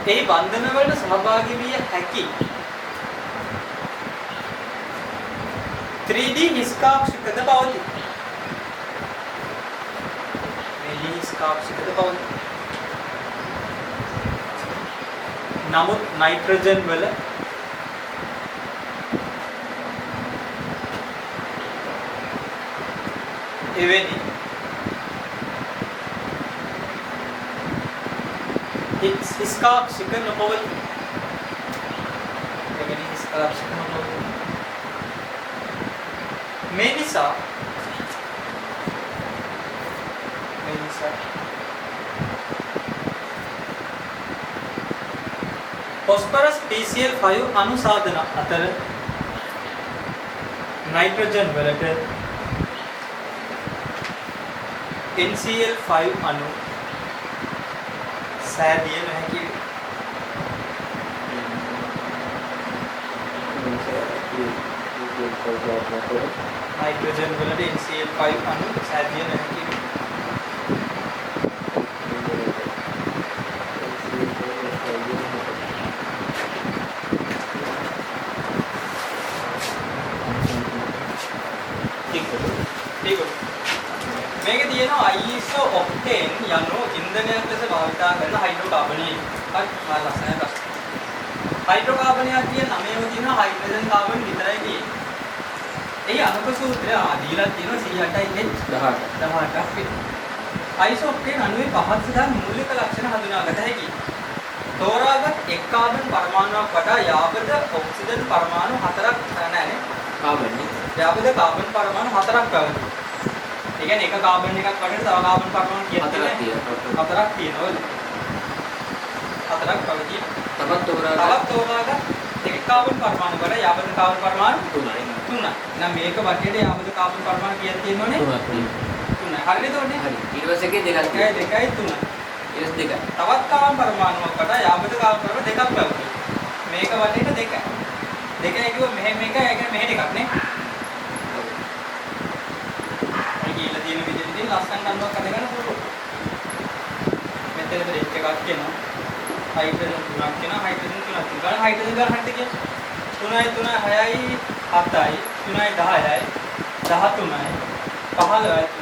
ඒ බන්ධන වලට සහභාගී විය හැකි 3D නිෂ්කාක්ෂිකද පවතී. 3D නිෂ්කාක්ෂිකද පවතී. නමුත් නයිට්‍රජන් වල එවැනි හිස්කාක්ෂික නොපවතී. එවැනි හිස්කාක්ෂික නොපවතී. මේ නිසා ફોસ્ફરસ PCl5 අණු සාධන අතර නයිට්‍රජන් වලට NCl5 අණු සෑදිය නොහැකි නයිට්‍රජන් වලට NCl5 අණු සෑදිය නොහැකි මේකේ තියෙනවා ISO octane යනු ඉන්ධනයක් ලෙස භාවිත කරන හයිඩ්‍රෝකාබනය. හරි ලස්සනයි ප්‍රශ්න. හයිඩ්‍රෝකාබනයක් කියන නමේම තියෙනවා හයිඩ්‍රජන් කාබන් විතරයි තියෙන්නේ. ඒ අනුක සූත්‍රය දීලා තියෙනවා 108H18ක් විතර. ISO octane අණුවේ පහත් සදාන් මූලික ලක්ෂණ හඳුනාගත හැකියි. තෝරාගත් එක් කාබන් පරමාණුවක් වඩා යාබද ඔක්සිජන් පරමාණු 4ක් නැහැ. යාබද කාබන් පරමාණු 4ක් පැවතී. ඒ කියන්නේ එක කාබන් එකක් වඩා තව කාබන් පරමාණු කීයක් තියෙනවද? 4ක් තියෙනවද? 4ක් පැවතී. තවත් තෝරාගත් එක් කාබන් පරමාණු වඩා යාබද කාබන් පරමාණු 3යි. එහෙනම් මේක වටේට යාබද කාබන් පරමාණු කීයක් තියෙනවනේ? 3යි. හරිද උනේ? හරි. ඊට පස්සේ එකේ දෙකක් 2යි 3යි. S දෙකයි. තවත් කාම පරමාණුවකට යාමක කාම පරමාණු දෙකක් ලැබුණා. මේක වටේට දෙකයි. දෙකයි කිව්ව මෙහෙ මේක ඒ කියන්නේ මෙහෙ දෙකක් නේ. මේ කියලා තියෙන විදිහට ලස්සන ගන්නවක් අරගෙන පුළුවන්. මෙතන බ්‍රේක් එකක් කියනවා. හයිඩ්‍රජන් 3ක් කියනවා. හයිඩ්‍රජන් 3ක් කියනවා. හයිඩ්‍රජන් ගන්න හරියට කියනවා. 3යි 6යි 7යි 3යි 10යි 13යි 15යි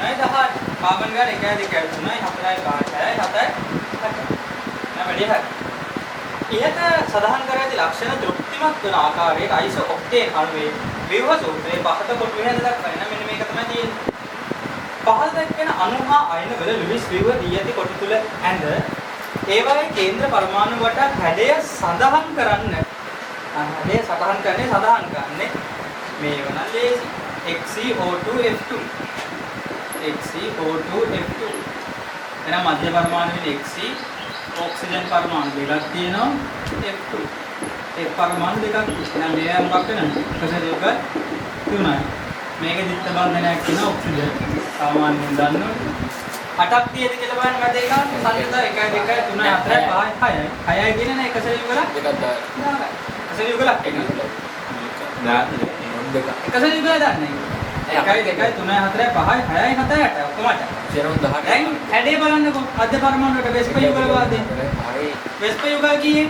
3යි 18යි කාබන් ගාන 1යි 2යි 3යි 4යි 5යි 6යි 7යි 8යි නම් වැඩි හරි. ඉහත සඳහන් කර ඇති ලක්ෂණ තෘප්තිමත් වන ආකාරයේ අයිසෝ ඔක්ටේන් අණුවේ ව්‍යුහ සූත්‍රයේ පහත කොටු විහිද දක්වන මෙන්න මේක තමයි තියෙන්නේ. පහත දක්වන අණු හා අයන වල ලුයිස් ව්‍යුහ දී ඇති කොටු තුල ඇඳ ඒවායේ කේන්ද්‍ර පරමාණු වට හැඩය සඳහන් කරන්න. හැඩය සඳහන් කරන්නේ මේ වන ලේසි XeO2F2 XeO2F2 එහෙනම් මධ්‍ය පරමාණුවේ Xe ඔක්සිජන් පරමාණු දෙකක් තියෙනවා F2 ඒ පරමාණු දෙකක් එහෙනම් මේ මොකක් වෙනවද එකසද යොග 3යි මේකේ දිත්ත බන්ධනයක් තියෙන ඔක්සිජන් සාමාන්‍යයෙන් දන්නවනේ 8ක් තියෙද කියලා බලන්න මැද එක සංයුත 1 2 3 4 5 6යි 6යි කියන නේ එකසද යොග දෙකක් දාගන්න එකසද යොග එකක් දාන්න දෙක එකසද යොග දාන්නේ 1 2 3 4 5 6යි 7යි 8යි ඔක්කොම 8යි ජෙනොන් 10ක් දැන් හැඩේ බලන්නකෝ මධ්‍ය පරමාණුවට වෙස්ප යුගල වාදේ වෙස්ප යුගල කීයේ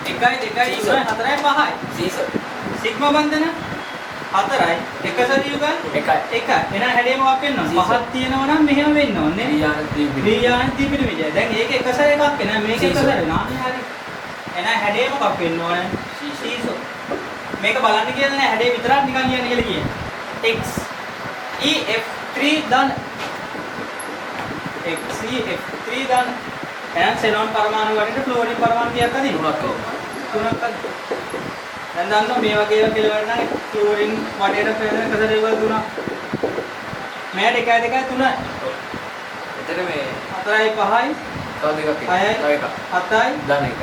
1 2 3 4 5යි සීසර් සිග්මා බන්ධන 4යි එකසද යුගල 1යි එහෙනම් හැඩේ මොකක් වෙන්නවද පහක් තියෙනවා නම් මෙහෙම වෙන්න ඕනේ ද්වියාන ද්විපිරිමිඩය දැන් ඒක එකසද එකක් එහෙනම් මේක එකසද වෙනවා හරි එහෙනම් හැඩේ මොකක් වෙන්න ඕනේ සීසෝ මේක බලන්න කියලා නෑ හැඩේ විතරක් නිකන් කියන්නේ කියලා කියන්නේ x EF3 දන XeF3 දන එහෙනම් සෙනෝන් පරමාණු වලට ෆ්ලෝරින් පරමාණු කීයක් අදින්න තුනක් අදින්න දැන් දන්නවා මේ වගේ ඒවා කියලා නම් ෆ්ලෝරින් වටේට පෙරන කසර ඒවා තුනක් මෙයාට 1 2 3 එතන මේ 4යි 5යි තව දෙකක් තව එකක් 7යි ධන එක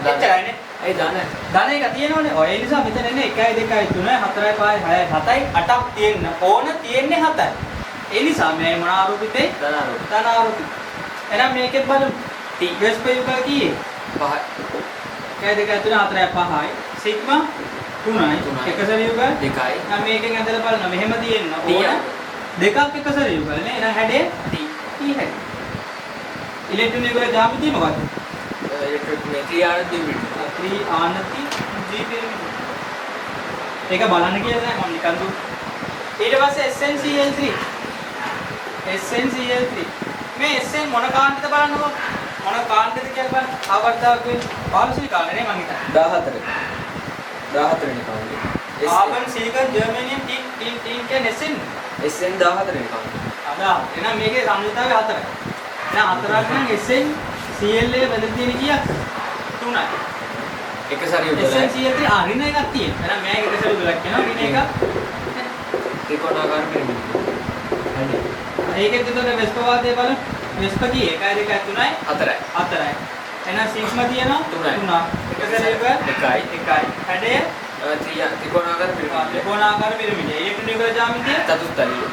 එච්චරයිනේ ඒ ධන එක තියෙනවනේ ඔය නිසා මෙතන එන්නේ 1 2 3 4 5 6 7යි 8ක් තියෙන්න ඕන තියෙන්නේ 7යි ඒ නිසා මේ මොන ආරෝපිතේ ධන ආරෝපිත ධන ආරෝපිත එහෙනම් මේකෙත් බලමු T වෙස්ප යුගල කීයේ 5යි 1 2 3 4 5යි සිග්මා 3යි එකසර යුගල 2යි නම් මේකෙන් ඇදලා බලන්න මෙහෙම තියෙන්න ඕන දෙකක් එකසර යුගල නේ එහෙනම් හැඩේ T හැඩේ ඉලෙක්ට්‍රෝන යුගල ජ්‍යාමිතිය මොකක්ද ඉලෙක්ට්‍රෝන ක්‍රියාන ද්විපිරිමිඩ ත්‍රිආනති ද්විපිරිමිඩ ඒක බලන්න කියලා නෑ මම නිකන් දු ඊට පස්සේ SnCl3 මේ SN මොන කාණ්ඩද බලන්නකෝ මොන කාණ්ඩද කියලා බලන්න ආවර්තයක් වෙන්නේ පාරිශුද්ධ කාණ්ඩ නේ මං හිතන්නේ 14 වෙනි කාණ්ඩය කාබන් සිලිකන් ජර්මේනියම් ටින් කියන්නේ SN 14 වෙනි කාණ්ඩය අදා එහෙනම් මේකේ සංයුතාවේ 4යි එහෙනම් 4ක් නම් SN CLA වල තියෙන කීයක් 3යි එක සැරිය උඩ SnCl3 රින එකක් තියෙනවා එහෙනම් මේක එක සැරිය උඩලක් කියනවා රින එක ත්‍රිකෝණාකාර පිරමිඩ් හැඩේ ඒකෙත් උඩට වෙස්ප වාදයේ බලමු වෙස්ප කී 1 2 3යි 4යි එහෙනම් සිග්මා තියෙනවා 3ක් එක සැරිය උඩ 1යි හැඩය ත්‍රිකෝණාකාර පිරමිඩ් ත්‍රිකෝණාකාර පිරමිඩය ඉලෙක්ට්‍රෝන යුගල ජ්‍යාමිතිය චතුස්තරීය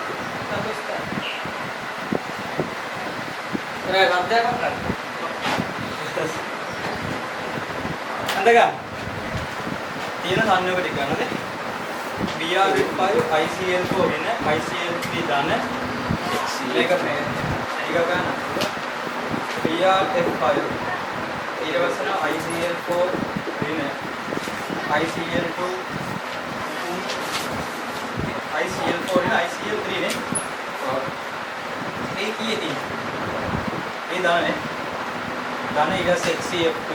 ඒක අධ්‍යයනය කරන්න අඳගා තියෙන සංයෝග ටික ගන්නද Br5 ICl4 වෙන ICl3 දාන මේක මේ ඒක ගන්න Br5 ඊට පස්සේ ICl4 වෙන ICl2 ICl4 වෙන ICl3 නේ ඒ කීයේ තියෙන්නේ ඒ දානේ දාන ඊට පස්සේ XeF2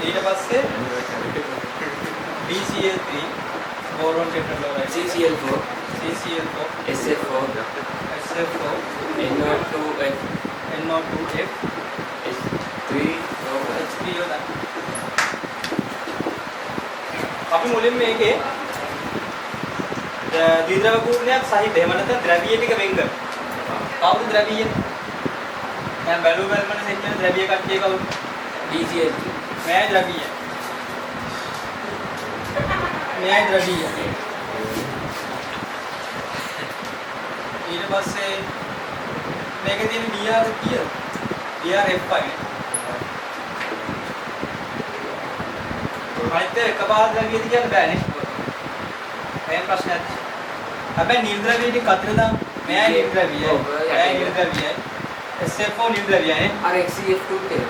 ඊට පස්සේ BCl3 boron tetrachloride CCl4 SF4 NO2F NO2F H3O දාන්න අපි මුලින්ම මේකේ ද්විද්‍රව කූර්ණයක් සහිත එහෙම නැත්නම් ද්‍රවීය ටික වෙන් කරනවා කවුද ද්‍රවීය දැන් බැලුවම සෙට් වෙන ද්‍රවීය කට්ටිය කවුද BCl මෙයයි ද්‍රවීය ඊට පස්සේ මේකේ තියෙන DR කීයද? DR F5 නේ. අනිත් එකපාරට ද්‍රව්‍යද කියන්න බෑනේ. එහෙම ප්‍රශ්නයක්. හැබැයි නිර්ද්‍රව්‍ය ටික අතර දාමු. මෙයා නිර්ද්‍රව්‍යයි. මෙයා නිර්ද්‍රව්‍යයි. SF4 නිර්ද්‍රව්‍යයි. අර XCF2 එක.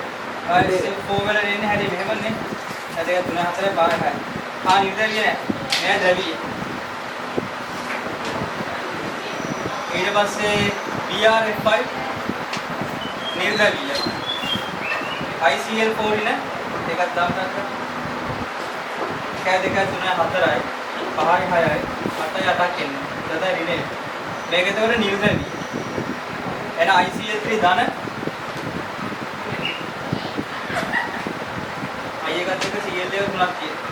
SF4 වල එන්නේ හැටි මෙහෙමනේ. 1 2 3 4 5 6. නිර්ද්‍රව්‍ය නෑ. මෙයා ද්‍රව්‍ය. ඊට පස්සේ BRF5 නිර්ද්‍රව්‍යයි. ICL4 නේ එකක් දාන්න ගන්න. 1 2 3 4යි 5යි 6යි 8යි 8ක් එන්නේ. එතන රිනේ. මේක එතකොට නිර්ද්‍රව්‍ය. එන ICL3 ධන I එකත් එක්ක CL එක තුනක් තියෙනවා.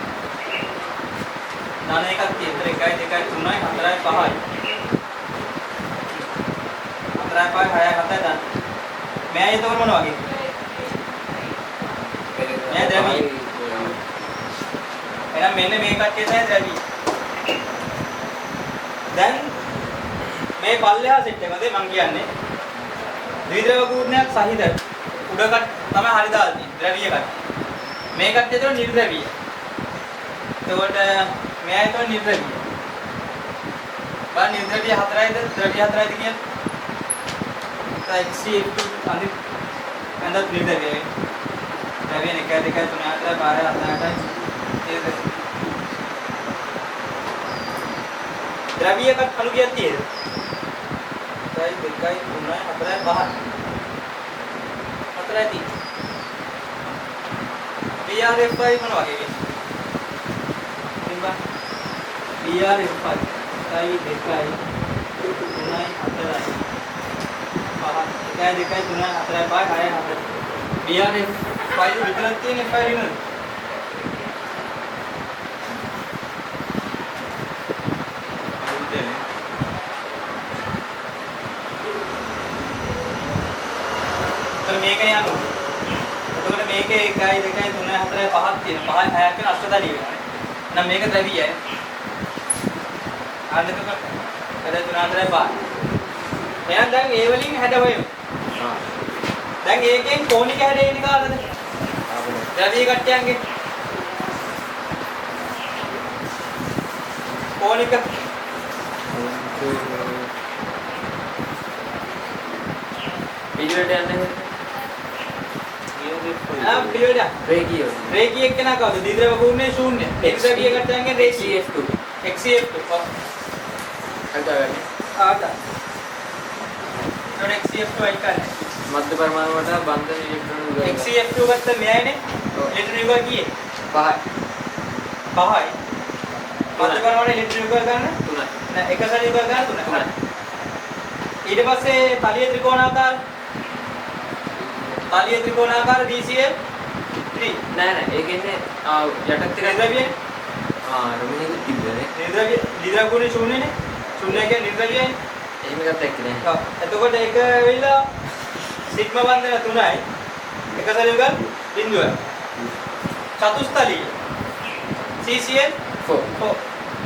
ධන එකක් තියෙනවා. 1යි 2යි 3යි 4යි 5යි. 4යි 5යි 6යි 7යි ධන. මෙයා එතකොට මොන වගේ? මෙයා ද්‍රව්‍ය. එහෙනම් මෙන්න මේ කට්ටිය තමයි ද්‍රව්‍ය. දැන් මේ පල්ලෙහා සෙට් එකද මම කියන්නේ ද්විද්‍රව කූර්ණයක් සහිත උඩකට තමයි හරි දාලා තියෙන්නේ ද්‍රව්‍ය කට්ටිය. මේ කට්ටිය තමයි නිර්ද්‍රව්‍ය. එතකොට මෙයා තමයි නිර්ද්‍රව්‍ය. බලන්න නිර්ද්‍රව්‍ය 4යිද ද්‍රව්‍ය 4යිද කියන්නේ? XCF2 අනිත් අඳත් නිර්ද්‍රව්‍යයි. ද්‍රව්‍ය 1 2 3 4 5 6 8යි ඒක ද්‍රව්‍යයකට අනුගියක් තියෙද? 1 2 3 4 5 4යි තියෙන්නේ. BRF5 මොන වගේ වෙන්නේ? BRF5 1 2 3 4යි 5 1 2 3 4 5 6 7 BRF5 විතරක් තියෙන F5 රිනද? මේකනේ යනවා. එතකොට මේකේ 1 2 3 4 5ක් තියෙනවා. 5යි 6ක් වෙන අෂ්ටදලිය වෙනවා. එහෙනම් මේක ද්‍රව්‍යයි. අන්න එතකොට 1 2 3 4 5. එහෙනම් දැන් ඒ වලින් හැඩ හොයමු. දැන් ඒකෙන් කෝණික හැඩ එන්නේ කාටද? ද්‍රව්‍ය කට්ටයන්ගේ. කෝණික පිළිවෙලට යන්නේ පිළිවෙල රේඛීය. රේඛීය එක්කෙනා කවුද? ද්විද්‍රව කූර්ණයේ ශූන්‍ය. ද්විද්‍රවීය කට්ටයන්ගේ රේඛීය. XCF2. XCF2. අදාළයි. ආදා. XCF2 එකයි. මධ්‍ය පරමාණු වලට බන්ධන ඉලෙක්ට්‍රෝන යුගය. XCF2 ගත්ත මෙයයිනේ. ඉලෙක්ට්‍රෝන යුගය කීයේ? 5යි. 5යි. මධ්‍ය පරමාණු ඉලෙක්ට්‍රෝන යුගය ගන්න 3යි. නෑ එක සැරේ යුගය ගන්න 3යි. ඊට පස්සේ තලිය ත්‍රිකෝණාකාර DCl3 නෑ ඒ කියන්නේ යටත් තිර නිර්ද්‍රව්‍යනේ. රොමිනියක තිබ්බනේ. නිර්ද්‍රව්‍ය ද්විද්‍රව කූර්ණයේ ශූන්‍යනේ. ශූන්‍ය කියන්නේ නිර්ද්‍රව්‍යයි. එහෙම එකක් දැක්කේ නෑ. ඔව්. එතකොට ඒක වෙයිලා සිග්මා බන්ධන 3යි. එක සැරේ යුගල් බිඳුවයි. චතුස්තලීය CCl4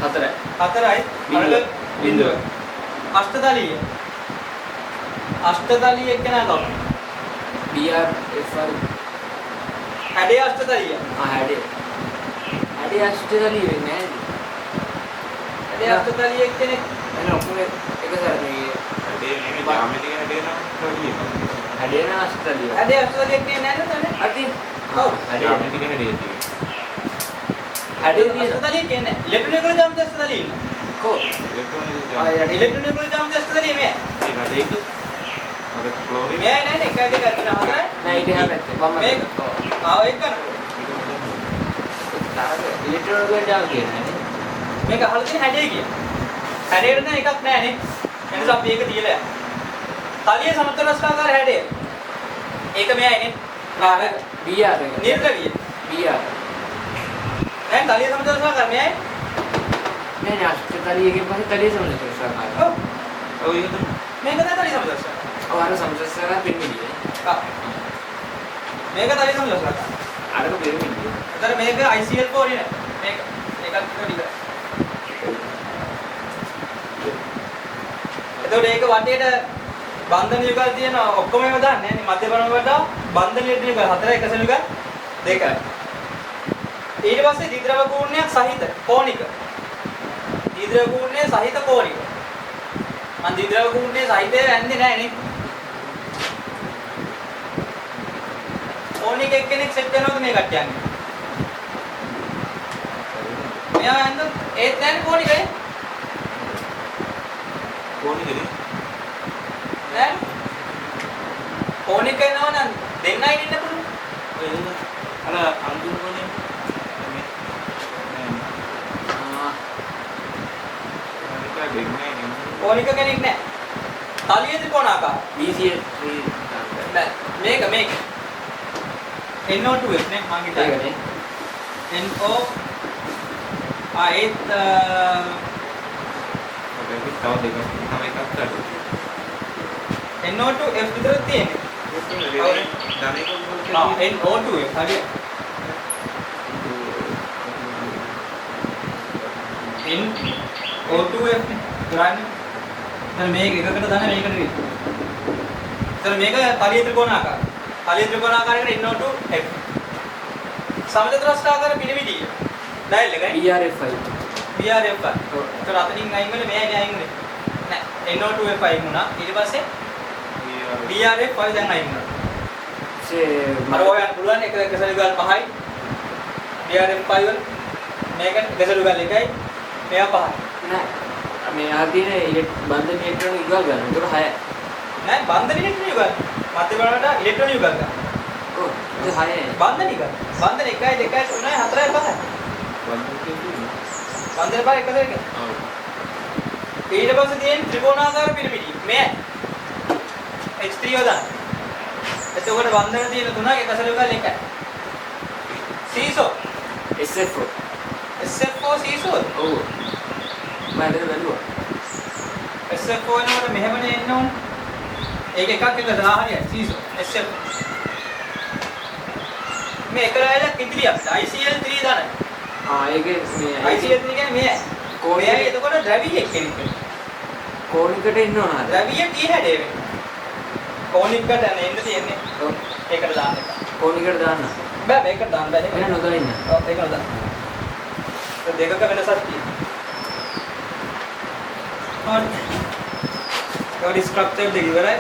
4යි. 4යි අරග බිඳුවයි. අෂ්ටදලීය එක්කෙනා කවුද? BRF5 හැඩේ අෂ්ටදලීය. හැඩේ අෂ්ටදලීය වෙන්නේ නෑද? හැඩේ අෂ්ටදලීය එක්කෙනෙක් එන ඔක්කොම එක සැරේ හැඩේ නෙමෙයි ජ්‍යාමිතික හැඩේ නම් කියනවා. හැඩේ න අෂ්ටදලීය. හැඩේ අෂ්ටදලීය එක්කෙනෙක් නෑ නේද? අති ඔව්. ජ්‍යාමිතික හැඩේ තියෙනවා. හැඩේ අෂ්ටදලීය කියන්නේ ඉලෙක්ට්‍රෝන යුගල ජාමිති අෂ්ටදලීය ඉන්න. කො ඉලෙක්ට්‍රෝන ඉලෙක්ට්‍රෝන යුගල ජාමිති අෂ්ටදලීය මේ. ඒ හැඩේක අර ක්ලෝරින් මේ නෑ නේ 1 2 3 4යි. නෑ ඊට එහා පැත්තේ වම් මේක ආව එක කරනවා. ඉලෙක්ට්‍රෝන වලට දාන කියන්නේ මේක අහලා තියෙන හැඩේ කියන. හැඩේට නම් එකක් නෑ නේ. එනිසා අපි ඒක තියලා යන්න. තලිය සමතුලිතස්කාර හැඩය. ඒක මෙයයිනේ. BR එක. නිර්ද්‍රවීය. BR. දැන් තලිය සමතුලිතස්කාර මෙයයි. නෑ නෑ අෂ්ටදලීයකින් පස්සේ තලිය සමතුලිතස්කාර. ඔව්. ඔව් ඒක තමයි. මේක තමයි තලිය සමතුලිතස්කාර. ඔව් අර සමතුලිතස්කාර පිරමිඩිය. ආ. මේක තලිය සමතුලිතස්කාර. අරක පිරමිඩිය. එතන මේක ICL4 නේ. මේක එකක් විතර ඉවරයි. එතකොට ඒක වටේට බන්ධන යුගල් තියෙන ඔක්කොම ඒවා දාන්නේ නැහැ නේ. මධ්‍ය පරමකට බන්ධන යුගල් 4 එකසල යුගල් 2යි. ඊට පස්සේ ද්විද්‍රව කූර්ණයක් සහිත කෝණික. ද්විද්‍රව කූර්ණය සහිත කෝණික. මම ද්විද්‍රව කූර්ණය සහිතේ වැන්නේ නැහැ නේ. කෝණික එක්කෙනෙක් සෙට් වෙනවද මේ කට්ටියන්නේ? මෙයා ඇඳ ඒත් නැහැ කෝණිකේ. කොහොමද නෑ. කෝණික එනවා නම් දෙන්නයි ඉන්න පුළුවන්. ඔය අර අන්තිම කොනේ මේ ඒක දෙන්නේ නේ. කෝණික කෙනෙක් නෑ. තලියේ ත්‍රිකෝණාකාර. BCA නෑ මේක NO2 නේ මං හිතන්නේ. NO ඒත් ඔබේ තව දෙකක් තමයි එකක් ගන්න. NO2 F විතරක් තියෙන්නේ. NO2 F හරිය. NO2 F ගන්න. දැන් මේක එකකට දාන මේකට නෙවෙයි. දැන් මේක තලිය ත්‍රිකෝණාකාරයි. තලිය ත්‍රිකෝණාකාරයකට NO2 F. සමචතුරස්‍රාකාර පිරමිඩිය. ඩයල් එකයි. BRF5. BRF5. ඒතර අතනින් අයින් වෙලා මෙයාගේ අයින් වෙන්නේ. නෑ NO2 F අයින් වුණා. ඊට පස්සේ BRF5 දැන් අයින් වුණා. අර ඔයයන් පුළුවන් එක එකසල යුගල් 5යි. BRF5 වල මේක එකසල යුගල් 1යි. මෙයා 5යි. නෑ. මේ ආදීන බන්ධන ඉලෙක්ට්‍රෝන යුගල් ගන්න. ඒක 6යි. නෑ බන්ධන ඉලෙක්ට්‍රෝන යුගල්. මධ්‍ය බලවට ඉලෙක්ට්‍රෝන යුගල් ගන්න. ඔව්. ඒක 6යි. බන්ධන යුගල්. බන්ධන 1යි 2යි 3යි 4යි 5යි. බන්ධන 5 එකද එක. ඔව්. ඊට පස්සේ තියෙන ත්‍රිකෝණාකාර පිරමිඩිය. මේ H3 යොදන්න. එතකොට බන්ධන තියෙන තුනක් එකසල යුගල් 1යි. Seesaw SF4. SF4 seesaw. ඔව්. මම ඒක බැලුවා. SF4 වෙනකොට මෙහෙමනේ එන්න ඕනේ. ඒක එකක් එක 10 හරියයි සීසෝ SF. මේ එක රැයලක් ඉදිරියක් ICL3 දානයි. ඒකේ මේ ICL3 කියන්නේ මෙයයි. මෙයයි එතකොට ද්‍රවීය කෙනෙක්. කෝණිකට ඉන්න ඕන අර. ද්‍රවීය T හැඩේ වෙන්නේ. කෝණිකට එන්න තියෙන්නේ. ඔව්. ඒකට දාන්න එක. කෝණිකට දාන්න. බෑ මේකට දාන්න බෑ. වෙන නොදලින්න. ඔව් ඒක දාන්න. දෙකක වෙනසක් තියෙනවා. හරි. ඒ ස්ට්‍රක්චර් දෙක ඉවරයි.